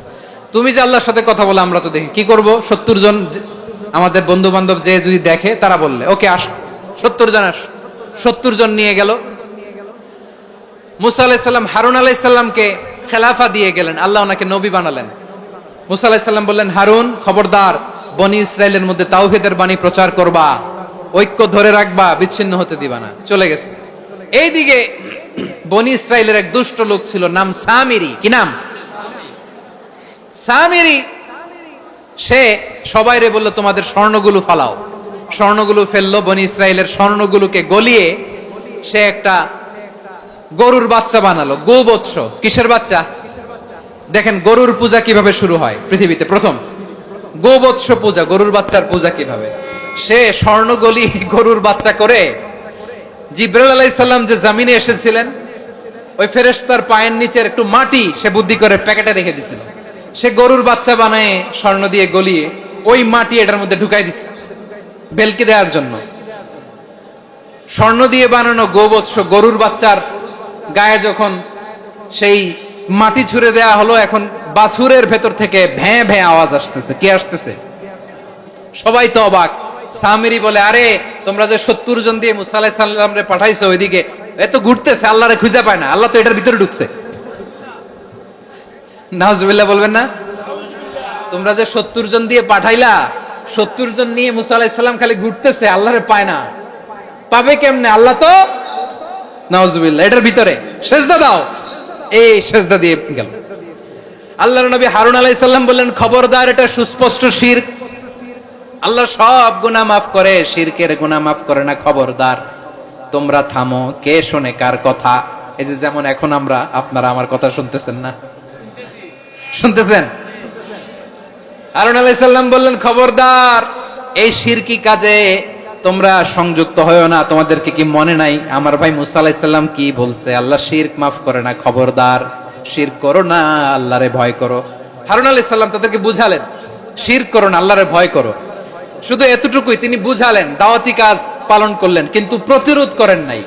তুমি যে আল্লাহর সাথে কথা বলে আমরা তো দেখি, কি করব? 70 জন আমাদের বন্ধু বান্ধব যে যদি দেখে, তারা বললে ওকে আস, 70 জন আস। 70 জন নিয়ে গেল। মুসা আলাইহিস সালাম হারুন আলাইহিস সালামকে খেলাফা দিয়ে গেলেন, আল্লাহ ওনাকে নবী বানালেন। মুসা আলাইহিস সালাম বললেন, হারুন খবরদার, বনি ইসরাইলের মধ্যে তাওহীদের বাণী প্রচার করবা, ঐক্য ধরে রাখবা, বিচ্ছিন্ন হতে দিবা না। চলে গেছে। এইদিকে বনি ইসরাইলের এক দুষ্ট লোক ছিল, নাম সামিরি। কি নাম? সামিরি। সে সবাইরে বলল তোমাদের স্বর্ণগুলো ফালাও। স্বর্ণগুলো ফেললো। বনি ইসরাইলের স্বর্ণগুলোকে গলিয়ে সে একটা গরুর বাচ্চা বানালো। গোবৎস। কিসের বাচ্চা? দেখেন গরুর পূজা কিভাবে শুরু হয় পৃথিবীতে প্রথম। গোবৎস পূজা, গরুর বাচ্চার পূজা কিভাবে। সে স্বর্ণ গলি গরুর বাচ্চা করে, জিবরাইল আলাইহিস সালাম যে জমিনে এসেছিলেন, ওই ফেরেশতার পায়ের নিচের একটু মাটি সে বুদ্ধি করে প্যাকেটে রেখে দিছিল। সে গরুর বাচ্চা বানায় স্বর্ণ দিয়ে গলিয়ে ওই মাটি এটার মধ্যে ঢুকাই দিছে বেলকে দেওয়ার জন্য। স্বর্ণ দিয়ে বানানো গোবৎস গরুর বাচ্চার গায়ে যখন সেই মাটি ছুঁড়ে দেয়া হলো, এখন বাছুরের ভেতর থেকে ভ্যাঁ ভ্যাঁ আওয়াজ আসতেছে। কে আসতেছে? সবাই তো অবাক। সামিরি বলে, আরে তোমরা যে 70 জন দিয়ে মুসা আলাইহিস সালাম রে পাঠাইছো, ওইদিকে এত ঘুরতেছে, আল্লাহরে খুঁজে পায় না, আল্লাহ তো এটার ভিতরে ঢুকছে। নাউজুবিল্লাহ বলবেন না? তোমরা যে 70 জন দিয়ে পাঠাইলা, 70 জন নিয়ে মুসা আলাইহিস সালাম খালি ঘুরতেছে, আল্লাহরে পায় না। পাবে কেমনে? আল্লাহ তো, নাউজুবিল্লাহ, এটার ভিতরে সেজদা দাও। এই সেজদা দিয়ে গেল। আল্লাহর নবী হারুন আলাইহিস সালাম বললেন, খবরদার, এটা সুস্পষ্ট শিরক। আল্লাহ সব গুনাহ মাফ করে, শিরকের গুনাহ মাফ করে না। খবরদার, তোমরা থামো। কে শোনে কার কথা? এই যে যেমন এখন আমরা, আপনারা আমার কথা শুনতেছেন না? শুনতেছেন? হারুন আলাইহিস সালাম বললেন, খবরদার, এই শিরকি কাজে তোমরা সংযুক্ত হয়ো না। তোমাদেরকে কি মনে নাই আমার ভাই মুসা আলাইহিস সালাম কি বলছে? আল্লাহ শিরক মাফ করে না। খবরদার, শিরক করো না, আল্লাহরে ভয় করো। হারুন আলাইহিস সালাম তাদেরকে বুঝালেন, শিরক করো না, আল্লাহরে ভয় করো। শুধু এতটুকুই তিনি বুঝালেন, দাওয়াতি কাজ পালন করলেন, কিন্তু প্রতিরোধ করেন নাই,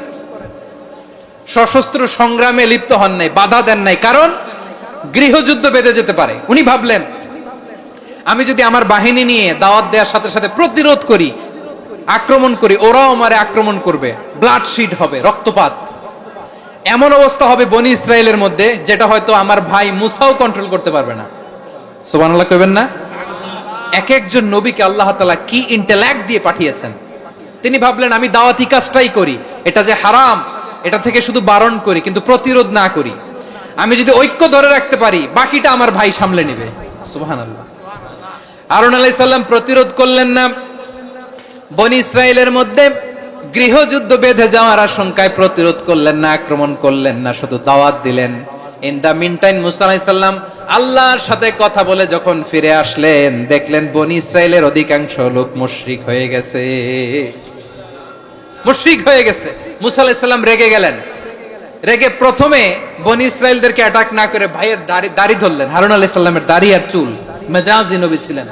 সশস্ত্র সংগ্রামে লিপ্ত হন নাই, বাধা দেন নাই। কারণ গৃহযুদ্ধ বেঁধে যেতে পারে। উনি ভাবলেন, আমি যদি আমার বাহিনী নিয়ে দাওয়াত দেওয়ার সাথে সাথে প্রতিরোধ করি, আক্রমণ করি, ওরাও আমারে আক্রমণ করবে, ব্লাডশিট হবে, রক্তপাত। এমন অবস্থা হবে বনি ইসরায়েলের মধ্যে, যেটা হয়তো আমার ভাই মুসাও কন্ট্রোল করতে পারবে না। সুবহানাল্লাহ কইবেন না? এক একজন নবীকে আল্লাহ তাআলা কি ইন্টেলেক্ট দিয়ে পাঠিয়েছেন। তিনি ভাবলেন, আমি দাওয়াতি কাজটাই করি, এটা যে হারাম এটা থেকে শুধু বারণ করি, কিন্তু প্রতিরোধ না করি। আমি যদি ঐক্য ধরে রাখতে পারি, বাকিটা আমার ভাই সামলে নেবে। সুবহানাল্লাহ। হারুন আলাইহিস সালাম প্রতিরোধ করলেন না। বনি ইসরাইলের মধ্যে গৃহযুদ্ধ বেঁধে যাওয়ার আশঙ্কায় প্রতিরোধ করলেন না, আক্রমণ করলেন না, শুধু দাওয়াত দিলেন। ইন দা মিন টাইম মুসা আলাইহিস সালাম আল্লাহর সাথে কথা বলে যখন ফিরে আসলেন, দেখলেন বনি ইসরাইলের অধিকাংশ লোক মুশরিক হয়ে গেছে। মুশরিক হয়ে গেছে। মুসা আলাইহিস সালাম রেগে গেলেন। রেগে প্রথমে বনি ইসরাইলদেরকে অ্যাটাক না করে ভাইয়ের দাড়ি ধরলেন। হারুন আলাইহিস সালামের দাড়ি আর চুল। মেজাজি নবী ছিলেন।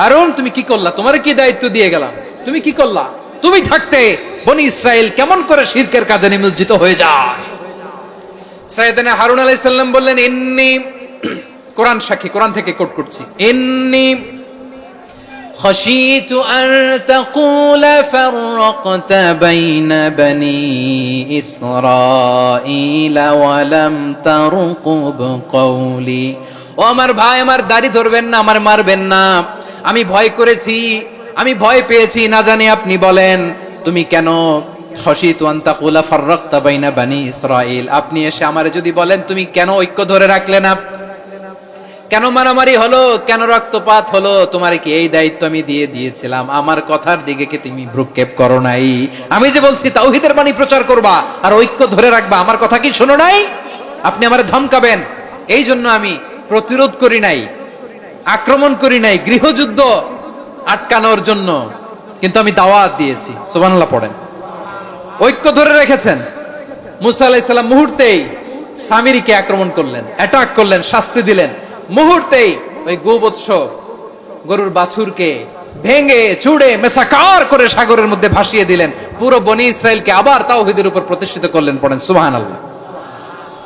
হারুন, তুমি কি করলা? তোমার কি দায়িত্ব দিয়ে গেলাম, তুমি কি করলা? তুমি থাকতে বনি ইসরাইল কেমন করে শিরকের কাজে নিমজ্জিত হয়ে যায়? সাইয়েদনা হারুন আলাইহিস সালাম বললেন, ইন্নী, কোরআন সাক্ষী, কোরআন থেকে কোট করছি, ইন্নী খাশিতু আন তাকুলা ফাররাকতা বাইনা বনি ইসরাঈলা ওয়া লাম তারকুব কওলি। ও আমার ভাই, আমার দাড়ি ধরবেন না, আমার মারবেন না। আমি ভয় করেছি, আমি ভয় পেয়েছি, না জানি আপনি বলেন তুমি কেন খাশিতু আন তাকুলা ফাররাকতা বাইনা বনি ইসরাঈল, আপনি এসে আমারে যদি বলেন তুমি কেন ঐক্য ধরে রাখলে না, কেন মারামারি হলো, কেন রক্তপাত হলো, তোমারে কি এই দায়িত্ব আমি দিয়ে দিয়েছিলাম? আমার কথার দিকে কি তুমি ভ্রুক্ষেপ করো নাই? আমি যে বলছি তাওহীদের বাণী প্রচার করবা আর ঐক্য ধরে রাখবা, আমার কথা কি শোনো নাই? আপনি আমারে ধমকাবেন, এই জন্য আমি প্রতিরোধ করি নাই, আক্রমণ করি নাই, গৃহযুদ্ধ আটকানোর জন্য, কিন্তু আমি দাওয়াত দিয়েছি। সুবহানাল্লাহ পড়েন। ঐক্য ধরে রেখেছেন। মুসা আলাইহিস সালাম মুহূর্তেই সামিরীকে আক্রমণ করলেন, অ্যাটাক করলেন, শাস্তি দিলেন। মুহূর্তেই ওই গোবৎস গরুর বাছুরকে ভেঙে চুড়ে মেসাকার করে সাগরের মধ্যে ভাসিয়ে দিলেন। পুরো বনি ইসরাইলকে আবার তাওহীদের উপর প্রতিষ্ঠিত করলেন। পড়েন সুবহানাল্লাহ।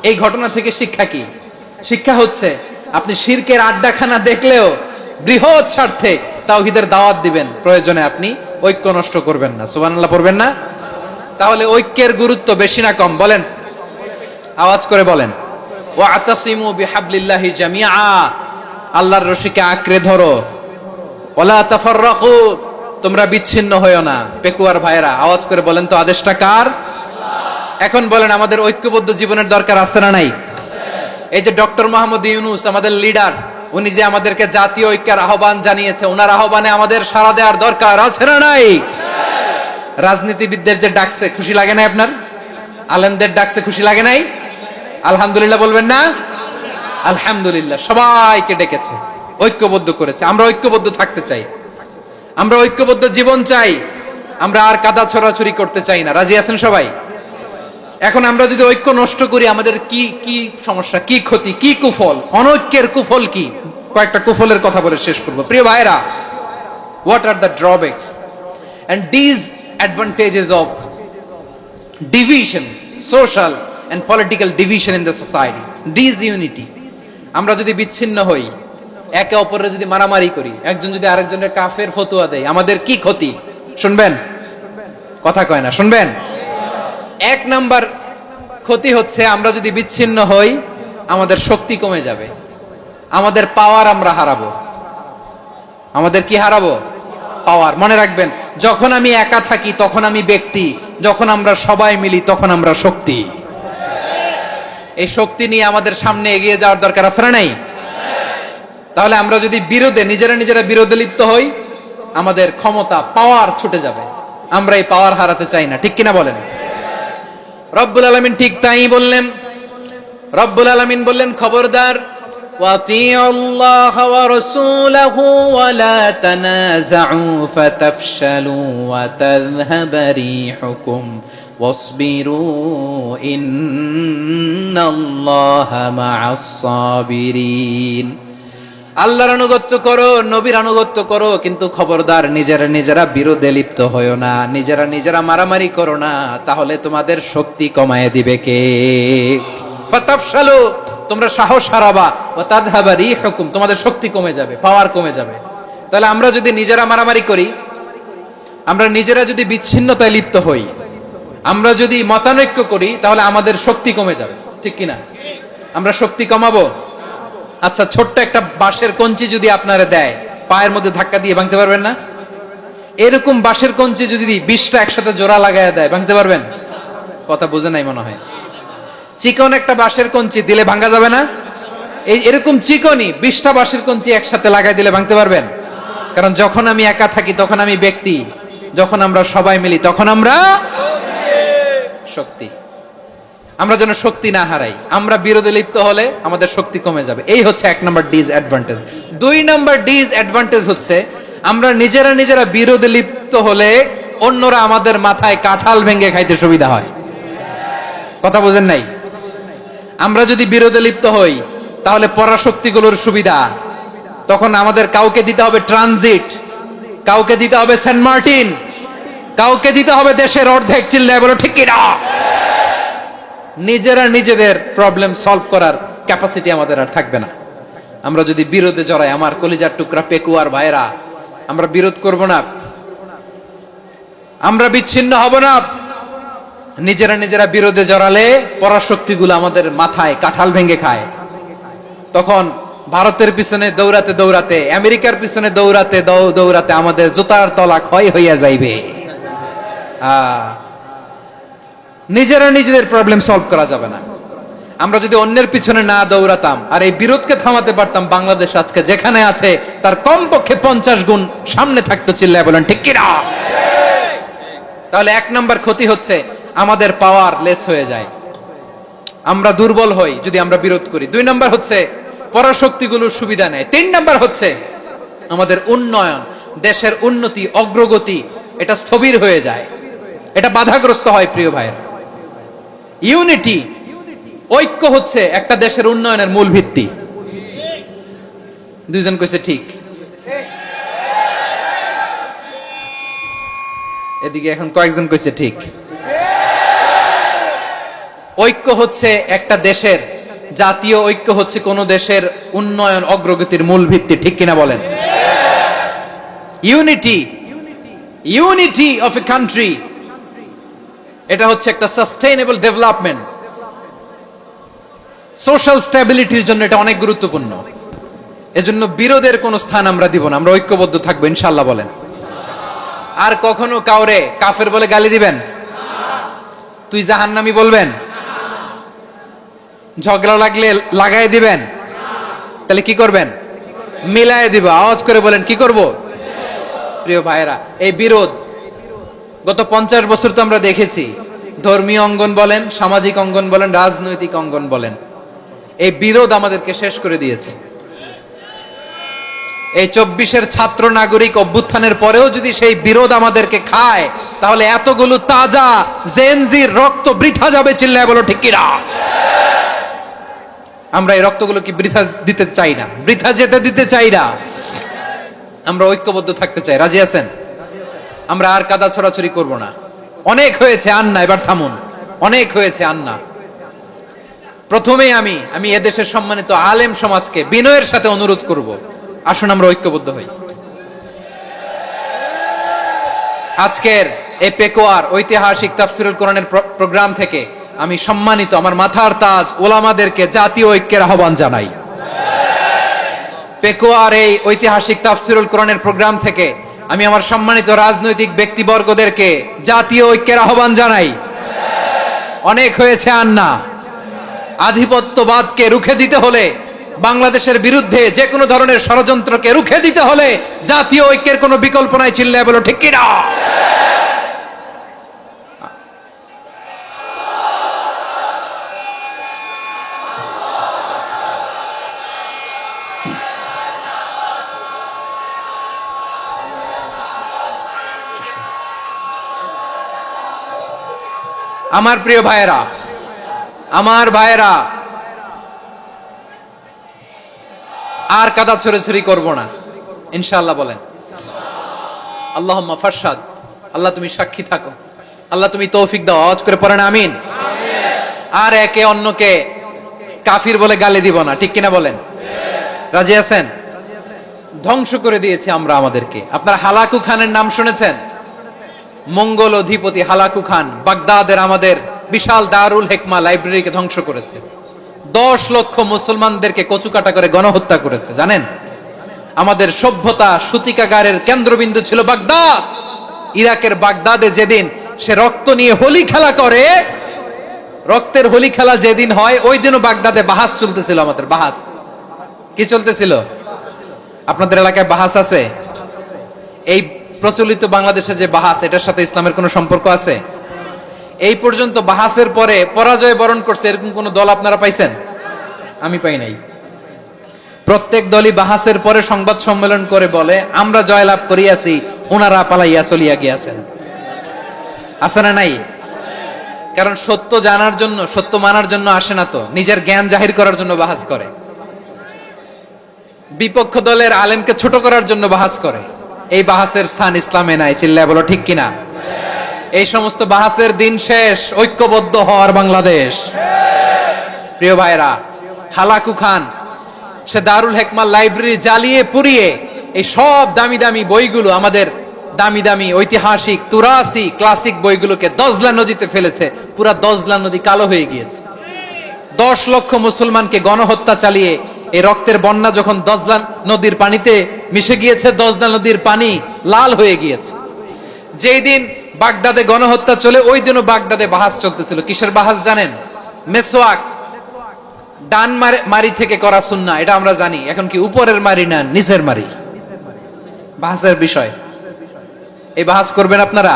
এই ঘটনা থেকে শিক্ষা কি? শিক্ষা হচ্ছে আপনি শিরকের আড্ডাখানা দেখলেও বৃহৎ স্বার্থে তাওহীদের দাওয়াত দিবেন, প্রয়োজনে আপনি ঐক্য নষ্ট করবেন না। সুবহানাল্লাহ পড়বেন না? তাহলে ঐক্যের গুরুত্ব বেশি না কম? বলেন, আওয়াজ করে বলেন। ওয়াতাসিমু বিহাবলিল্লাহি জামিআ, আল্লাহর রশিকে আঁকড়ে ধরো। ওয়ালা তাফাররাকু, তোমরা বিচ্ছিন্ন হয়ো না। পেকুয়ার ভাইরা আওয়াজ করে বলেন তো, আদেশটা কার? এখন বলেন, আমাদের ঐক্যবদ্ধ জীবনের দরকার আছে না নাই? এই যে ডক্টর মোহাম্মদ ইউনূস আমাদের লিডার, উনি যে আমাদেরকে জাতীয় ঐক্যের আহ্বান জানিয়েছে, ওনার আহ্বানে আমাদের সাড়া দেওয়ার দরকার আছে না নাই? রাজনীতিবিদদের যে ডাকছে, খুশি লাগে নাই আপনার? আলেমদের ডাকছে, খুশি লাগে নাই? আলহামদুলিল্লাহ বলবেন না? আলহামদুলিল্লাহ, সবাইকে ডেকেছে, ঐক্যবদ্ধ করেছে। আমরা ঐক্যবদ্ধ থাকতে চাই, আমরা ঐক্যবদ্ধ জীবন চাই, আমরা আর কাদা ছড়াছড়ি করতে চাই না। রাজি আছেন সবাই? এখন আমরা যদি ঐক্য নষ্ট করি, আমাদের কি কি সমস্যা, কি ক্ষতি, কি কুফল? অনৈক্যের কুফল কি? কয়েকটা কুফলের কথা বলে শেষ করব। প্রিয় ভাইরা, what are the drawbacks and disadvantages of division, social and political division in the society? Disunity. আমরা যদি বিচ্ছিন্ন হই, একে অপরের যদি মারামারি করি, একজন যদি আরেকজনের কাফের ফতোয়া দেয়, আমাদের কি ক্ষতি? শুনবেন? কথা কয় না, শুনবেন? এক নাম্বার ক্ষতি হচ্ছে, আমরা যদি বিচ্ছিন্ন হই, আমাদের শক্তি কমে যাবে, আমাদের পাওয়ার আমরা হারাবো। আমাদের কি হারাবো? পাওয়ার। মনে রাখবেন, যখন আমি একা থাকি তখন আমি ব্যক্তি, যখন আমরা সবাই মিলি তখন আমরা শক্তি। এই শক্তি নিয়ে আমাদের সামনে এগিয়ে যাওয়ার দরকার আছে না নাই? তাহলে আমরা যদি নিজেরা বিরোধে লিপ্ত হই, আমাদের ক্ষমতা, পাওয়ার ছুটে যাবে। আমরা এই পাওয়ার হারাতে চাই না, ঠিক কিনা বলেন? রব্বুল আলামিন ঠিক তাই বললেন। রব্বুল আলামিন বললেন, খবরদার, ওয়াতিউল্লাহ ওয়া রাসূলাহু ওয়া লা তানাযাউ ফাতাফশালু ওয়া তাযহাবা রিহুকুম ওয়াসবিরু ইন্নাল্লাহা মা'আস সাবিরিন। আল্লাহর আনুগত্য করো, নবীর আনুগত্য করো, কিন্তু খবরদার নিজেরা বিরোধে লিপ্ত হয়ো না, নিজেরা মারামারি করো না, তাহলে তোমাদের শক্তি কমায় দিবে কে? ফাতাফশালু, তোমরা সাহস হারাবা, ওয়া তাযহাবা রিহুকুম, তোমাদের শক্তি কমে যাবে, পাওয়ার কমে যাবে। তাহলে আমরা যদি নিজেরা মারামারি করি, আমরা নিজেরা যদি বিচ্ছিন্নতায় লিপ্ত হই, আমরা যদি মতানৈক্য করি, তাহলে আমাদের শক্তি কমে যাবে, ঠিক কিনা? আমরা শক্তি কমাবো। আচ্ছা, ছোট্ট একটা বাঁশের কঞ্চি যদি আপনারা দেয়, পায়ের মধ্যে ধাক্কা দিয়ে ভাঙতে পারবেন না? এরকম বাঁশের কঞ্চি যদি 20টা একসাথে জোড়া লাগায় দেয়, ভাঙতে পারবেন? কথা বুঝে নাই মনে হয়। চিকন একটা বাঁশের কঞ্চি দিলে ভাঙা যাবে না? এরকম চিকনই 20টা বাঁশের কঞ্চি একসাথে লাগাই দিলে ভাঙতে পারবেন? কারণ যখন আমি একা থাকি তখন আমি ব্যক্তি, যখন আমরা সবাই মিলি তখন আমরা শক্তি। আমরা যেন শক্তি না হারাই। আমরা বিরোধে লিপ্ত হলে আমাদের শক্তি কমে যাবে। এই হচ্ছে 1 নম্বর ডিসঅ্যাডভান্টেজ। 2 নম্বর ডিসঅ্যাডভান্টেজ হচ্ছে আমরা নিজেরা বিরোধে লিপ্ত হলে অন্যরা আমাদের মাথায় কাঁঠাল ভেঙে খাইতে সুবিধা হয়। কথা বুঝেন নাই? আমরা যদি বিরোধে লিপ্ত হই তাহলে পরাশক্তিগুলোর সুবিধা, তখন আমাদের কাউকে দিতে হবে ট্রানজিট, কাউকে দিতে হবে সেন্ট মার্টিন, কাউকে দিতে হবে দেশের অর্ধেক। চিল্লায় বলো ঠিক কিনা? নিজেরা নিজেদের প্রবলেম সলভ করার ক্যাপাসিটি আমাদের আর থাকবে না। আমরা যদি বিরোধে জড়াই, আমার কলিজার টুকরা পেকুয়ার ভাইরা, আমরা বিরোধ করব না, আমরা বিচ্ছিন্ন হব না। নিজেরা বিরোধে জড়ালে পরাশক্তিগুলো আমাদের মাথায় কাঁঠাল ভেঙে খায়। তখন ভারতের পিছনে দৌড়াতে দৌড়াতে, আমেরিকার পিছনে দৌড়াতে দৌড়াতে আমাদের জুতার তলা ক্ষয় হইয়া যাইবে। নিজেরা নিজেদের প্রবলেম সলভ করা যাবে না। আমরা যদি অন্যের পিছনে না দৌড়াতাম আর এই বিরোধকে থামাতে পারতাম, বাংলাদেশ আজকে যেখানে আছে তার কমপক্ষে 50 গুণ সামনে থাকতো। চিল্লায় বলেন ঠিক কিনা? তাহলে 1 নম্বর ক্ষতি হচ্ছে আমাদের পাওয়ার লেস হয়ে যায়, আমরা দুর্বল হই যদি আমরা বিরোধ করি। 2 নম্বর হচ্ছে পরাশক্তিগুলোর সুবিধা নেয়। 3 নম্বর হচ্ছে আমাদের উন্নয়ন, দেশের উন্নতি, অগ্রগতি এটা স্থবির হয়ে যায়, এটা বাধাগ্রস্ত হয়। প্রিয় ভাইয়েরা, ইউনিটি, ঐক্য হচ্ছে একটা দেশের উন্নয়নের মূল ভিত্তি। 2 জন কইছে ঠিক। এদিকে এখন কয়েকজন কইছে ঠিক। ঐক্য হচ্ছে একটা দেশের, জাতীয় ঐক্য হচ্ছে কোন দেশের উন্নয়ন অগ্রগতির মূল ভিত্তি। ঠিক কিনা বলেন? ইউনিটি অফ এ কান্ট্রি, এটা হচ্ছে একটা সাস্টেইনেবল ডেভেলপমেন্ট, সোশ্যাল স্ট্যাবিলিটির জন্য এটা অনেক গুরুত্বপূর্ণ। এজন্য বিরোধের কোন স্থান আমরা দিব না, আমরা ঐক্যবদ্ধ থাকবো ইনশাআল্লাহ। বলেন। আর কখনো কাউরে কাফের বলে গালি দিবেন? তুই জাহান্নামী বলবেন? ঝগড়া লাগলে লাগাই দিবেন? তাহলে কি করবেন? মিলায় দিব। আওয়াজ করে বলেন কি করব? প্রিয় ভাইয়েরা, এই বিরোধ গত 50 বছর তো আমরা দেখেছি। ধর্মীয় অঙ্গন বলেন, সামাজিক অঙ্গন বলেন, রাজনৈতিক অঙ্গন বলেন, এই বিরোধ আমাদেরকে শেষ করে দিয়েছে। এই 24-এর ছাত্র নাগরিক অভ্যুত্থানের পরেও যদি সেই বিরোধ আমাদেরকে খায়, তাহলে এতগুলো তাজা জেনজির রক্ত বৃথা যাবে। চিল্লায় বলো ঠিক কিনা? আমরা এই রক্তগুলো কি বৃথা দিতে চাই না, বৃথা যেতে দিতে চাই না। আমরা ঐক্যবদ্ধ থাকতে চাই। রাজি আছেন? আমরা আর কাদা ছড়াছড়ি করব না। অনেক হয়েছে আন্না, এবার থামুন। অনেক হয়েছে আন্না। প্রথমেই আমি এদেশের সম্মানিত আলেম সমাজকে বিনয়ের সাথে অনুরোধ করব, আসুন আমরা ঐক্যবদ্ধ হই। আজকের এই পেকুয়ার ঐতিহাসিক তাফসীরুল কোরআনের প্রোগ্রাম থেকে আমি সম্মানিত আমার মাথার তাজ ওলামাদেরকে জাতীয় ঐক্যের আহ্বান জানাই। পেকুয়ার এই ঐতিহাসিক তাফসীরুল কোরআনের প্রোগ্রাম থেকে আমি আমার সম্মানিত রাজনৈতিক ব্যক্তিবর্গদেরকে জাতীয় ঐক্যের আহ্বান জানাই। অনেক হয়েছে আন্না। আধিপত্যবাদকে রুখে দিতে হলে, বাংলাদেশের বিরুদ্ধে যে কোনো ধরনের ষড়যন্ত্রকে রুখে দিতে হলে জাতীয় ঐক্যের কোনো বিকল্প নাই। চিল্লায় বলো ঠিক কিনা? আমার প্রিয় ভাইয়েরা, আমার ভাইয়েরা, আর কাদা ছড়াছড়ি করব না ইনশাআল্লাহ। বলেন আল্লাহুম্মা ফারশাদ। আল্লাহ তুমি সাক্ষী থাকো, আল্লাহ তুমি তৌফিক দাও। আওয়াজ করে পড়েন আমিন। আর একে অন্যকে কাফির বলে গালি দিব না। ঠিক কিনা বলেন? রাজি আছেন? ধ্বংস করে দিয়েছি আমরা আমাদেরকে। আপনারা হালাকু খানের নাম শুনেছেন? মঙ্গল অধিপতি হালাকু খান বাগদাদের আমাদের বিশাল দারুল হিকমা লাইব্রেরিকে ধ্বংস করেছে। 10 লক্ষ মুসলমানদেরকে কচুকাটা করে গণহত্যা করেছে। জানেন, আমাদের সভ্যতা সূতিকাগারের কেন্দ্রবিন্দু ছিল বাগদাদ। ইরাকের বাগদাদে যেদিন সে রক্ত নিয়ে হোলি খেলা করে, রক্তের হোলি খেলা যেদিন হয়, ওই দিনও বাগদাদে বাহাস চলতেছিল। আমাদের বাহাস কি চলতেছিল? আপনাদের এলাকায় বাহাস আছে? এই প্রচলিত বাংলাদেশে যে বাহাস, এটার সাথে ইসলামের কোনো সম্পর্ক আছে? এই পর্যন্ত বাহাসের পরে পরাজয় বরণ করছে এরকম কোন দল আপনারা পাইছেন? আমি পাই নাই। প্রত্যেক দলই বাহাসের পরে সংবাদ সম্মেলন করে বলে আমরা জয়লাভ করিয়াছি, ওনারা পালাইয়া চলিয়া গিয়াছেন। আছে না নাই? কারণ সত্য জানার জন্য, সত্য মানার জন্য আসে না তো, নিজের জ্ঞান জাহির করার জন্য বাহাস করে। বিপক্ষ দলের আলেমকে ছোট করার জন্য বাহাস করে। এই বাহাসের স্থান ইসলামে নাই। চিল্লায় বলো ঠিক কিনা? এই সমস্ত বাহাসের দিন শেষ। ঐক্যবদ্ধ হওয়ার বাংলাদেশ। প্রিয় ভাইরা, হালাকু খান সে দারুল হেকমা লাইব্রেরি জ্বালিয়ে পুড়িয়ে এই সব দামি দামি বইগুলো, আমাদের দামি দামি ঐতিহাসিক তুরাসি ক্লাসিক বইগুলোকে দজলা নদীতে ফেলেছে। পুরা দজলা নদী কালো হয়ে গিয়েছে। 10 লক্ষ মুসলমানকে গণহত্যা চালিয়ে এই রক্তের বন্যা যখন দজলা নদীর পানিতে মিশে গিয়েছে, দজলা নদীর পানি লাল হয়ে গিয়েছে। যেই দিন বাগদাদে গণহত্যা চলে, ওই দিনও বাগদাদে বাহাস চলতেছিল। কিসের বাহাস জানেন? মেসওয়াক, ডান মারি থেকে করা সুন্নাহ, এটা আমরা জানি। এখন কি উপরের মারি না নিচের মারি? বাহাসের বিষয়। এই বাহাস করবেন আপনারা?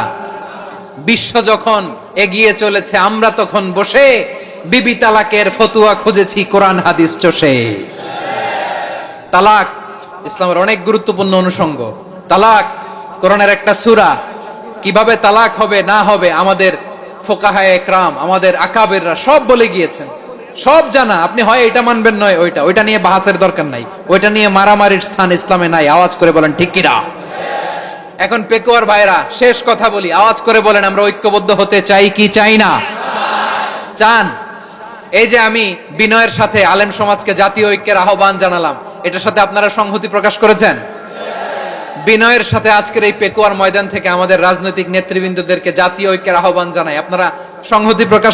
বিশ্ব যখন এগিয়ে চলেছে, আমরা তখন বসে বিবি তালাকের ফতুয়া খুঁজেছি কোরআন হাদিস চষে। তালাক ইসলামের অনেক গুরুত্বপূর্ণ অনুষঙ্গ। তালাক কোরআনের একটা সূরা। কিভাবে তালাক হবে না হবে আমাদের ফোকাহায়ে একরাম, আমাদের আকাবেররা সব বলে গিয়েছেন। সব জানা। আপনি হয় এটা মানবেন, নয় ওইটা নিয়ে বাহাসের দরকার নাই। ওইটা নিয়ে মারামারির স্থান ইসলামে নাই। আওয়াজ করে বলেন ঠিক কিনা? এখন পেকুয়ার ভাইরা, শেষ কথা বলি, আওয়াজ করে বলেন আমরা ঐক্যবদ্ধ হতে চাই কি চাই না? চান? এই যে আমি বিনয়ের সাথে আলেম সমাজকে জাতীয় ঐক্যের আহ্বান জানালাম, এটার সাথে আপনারা সংহতি প্রকাশ করেছেন? বিনয়ের সাথে আজকের এই পেকুয়ার ময়দান থেকে আমাদের রাজনৈতিক নেতৃবৃন্দদেরকে জাতীয় ঐক্যের আহ্বান জানাই, আপনারা সংহতি প্রকাশ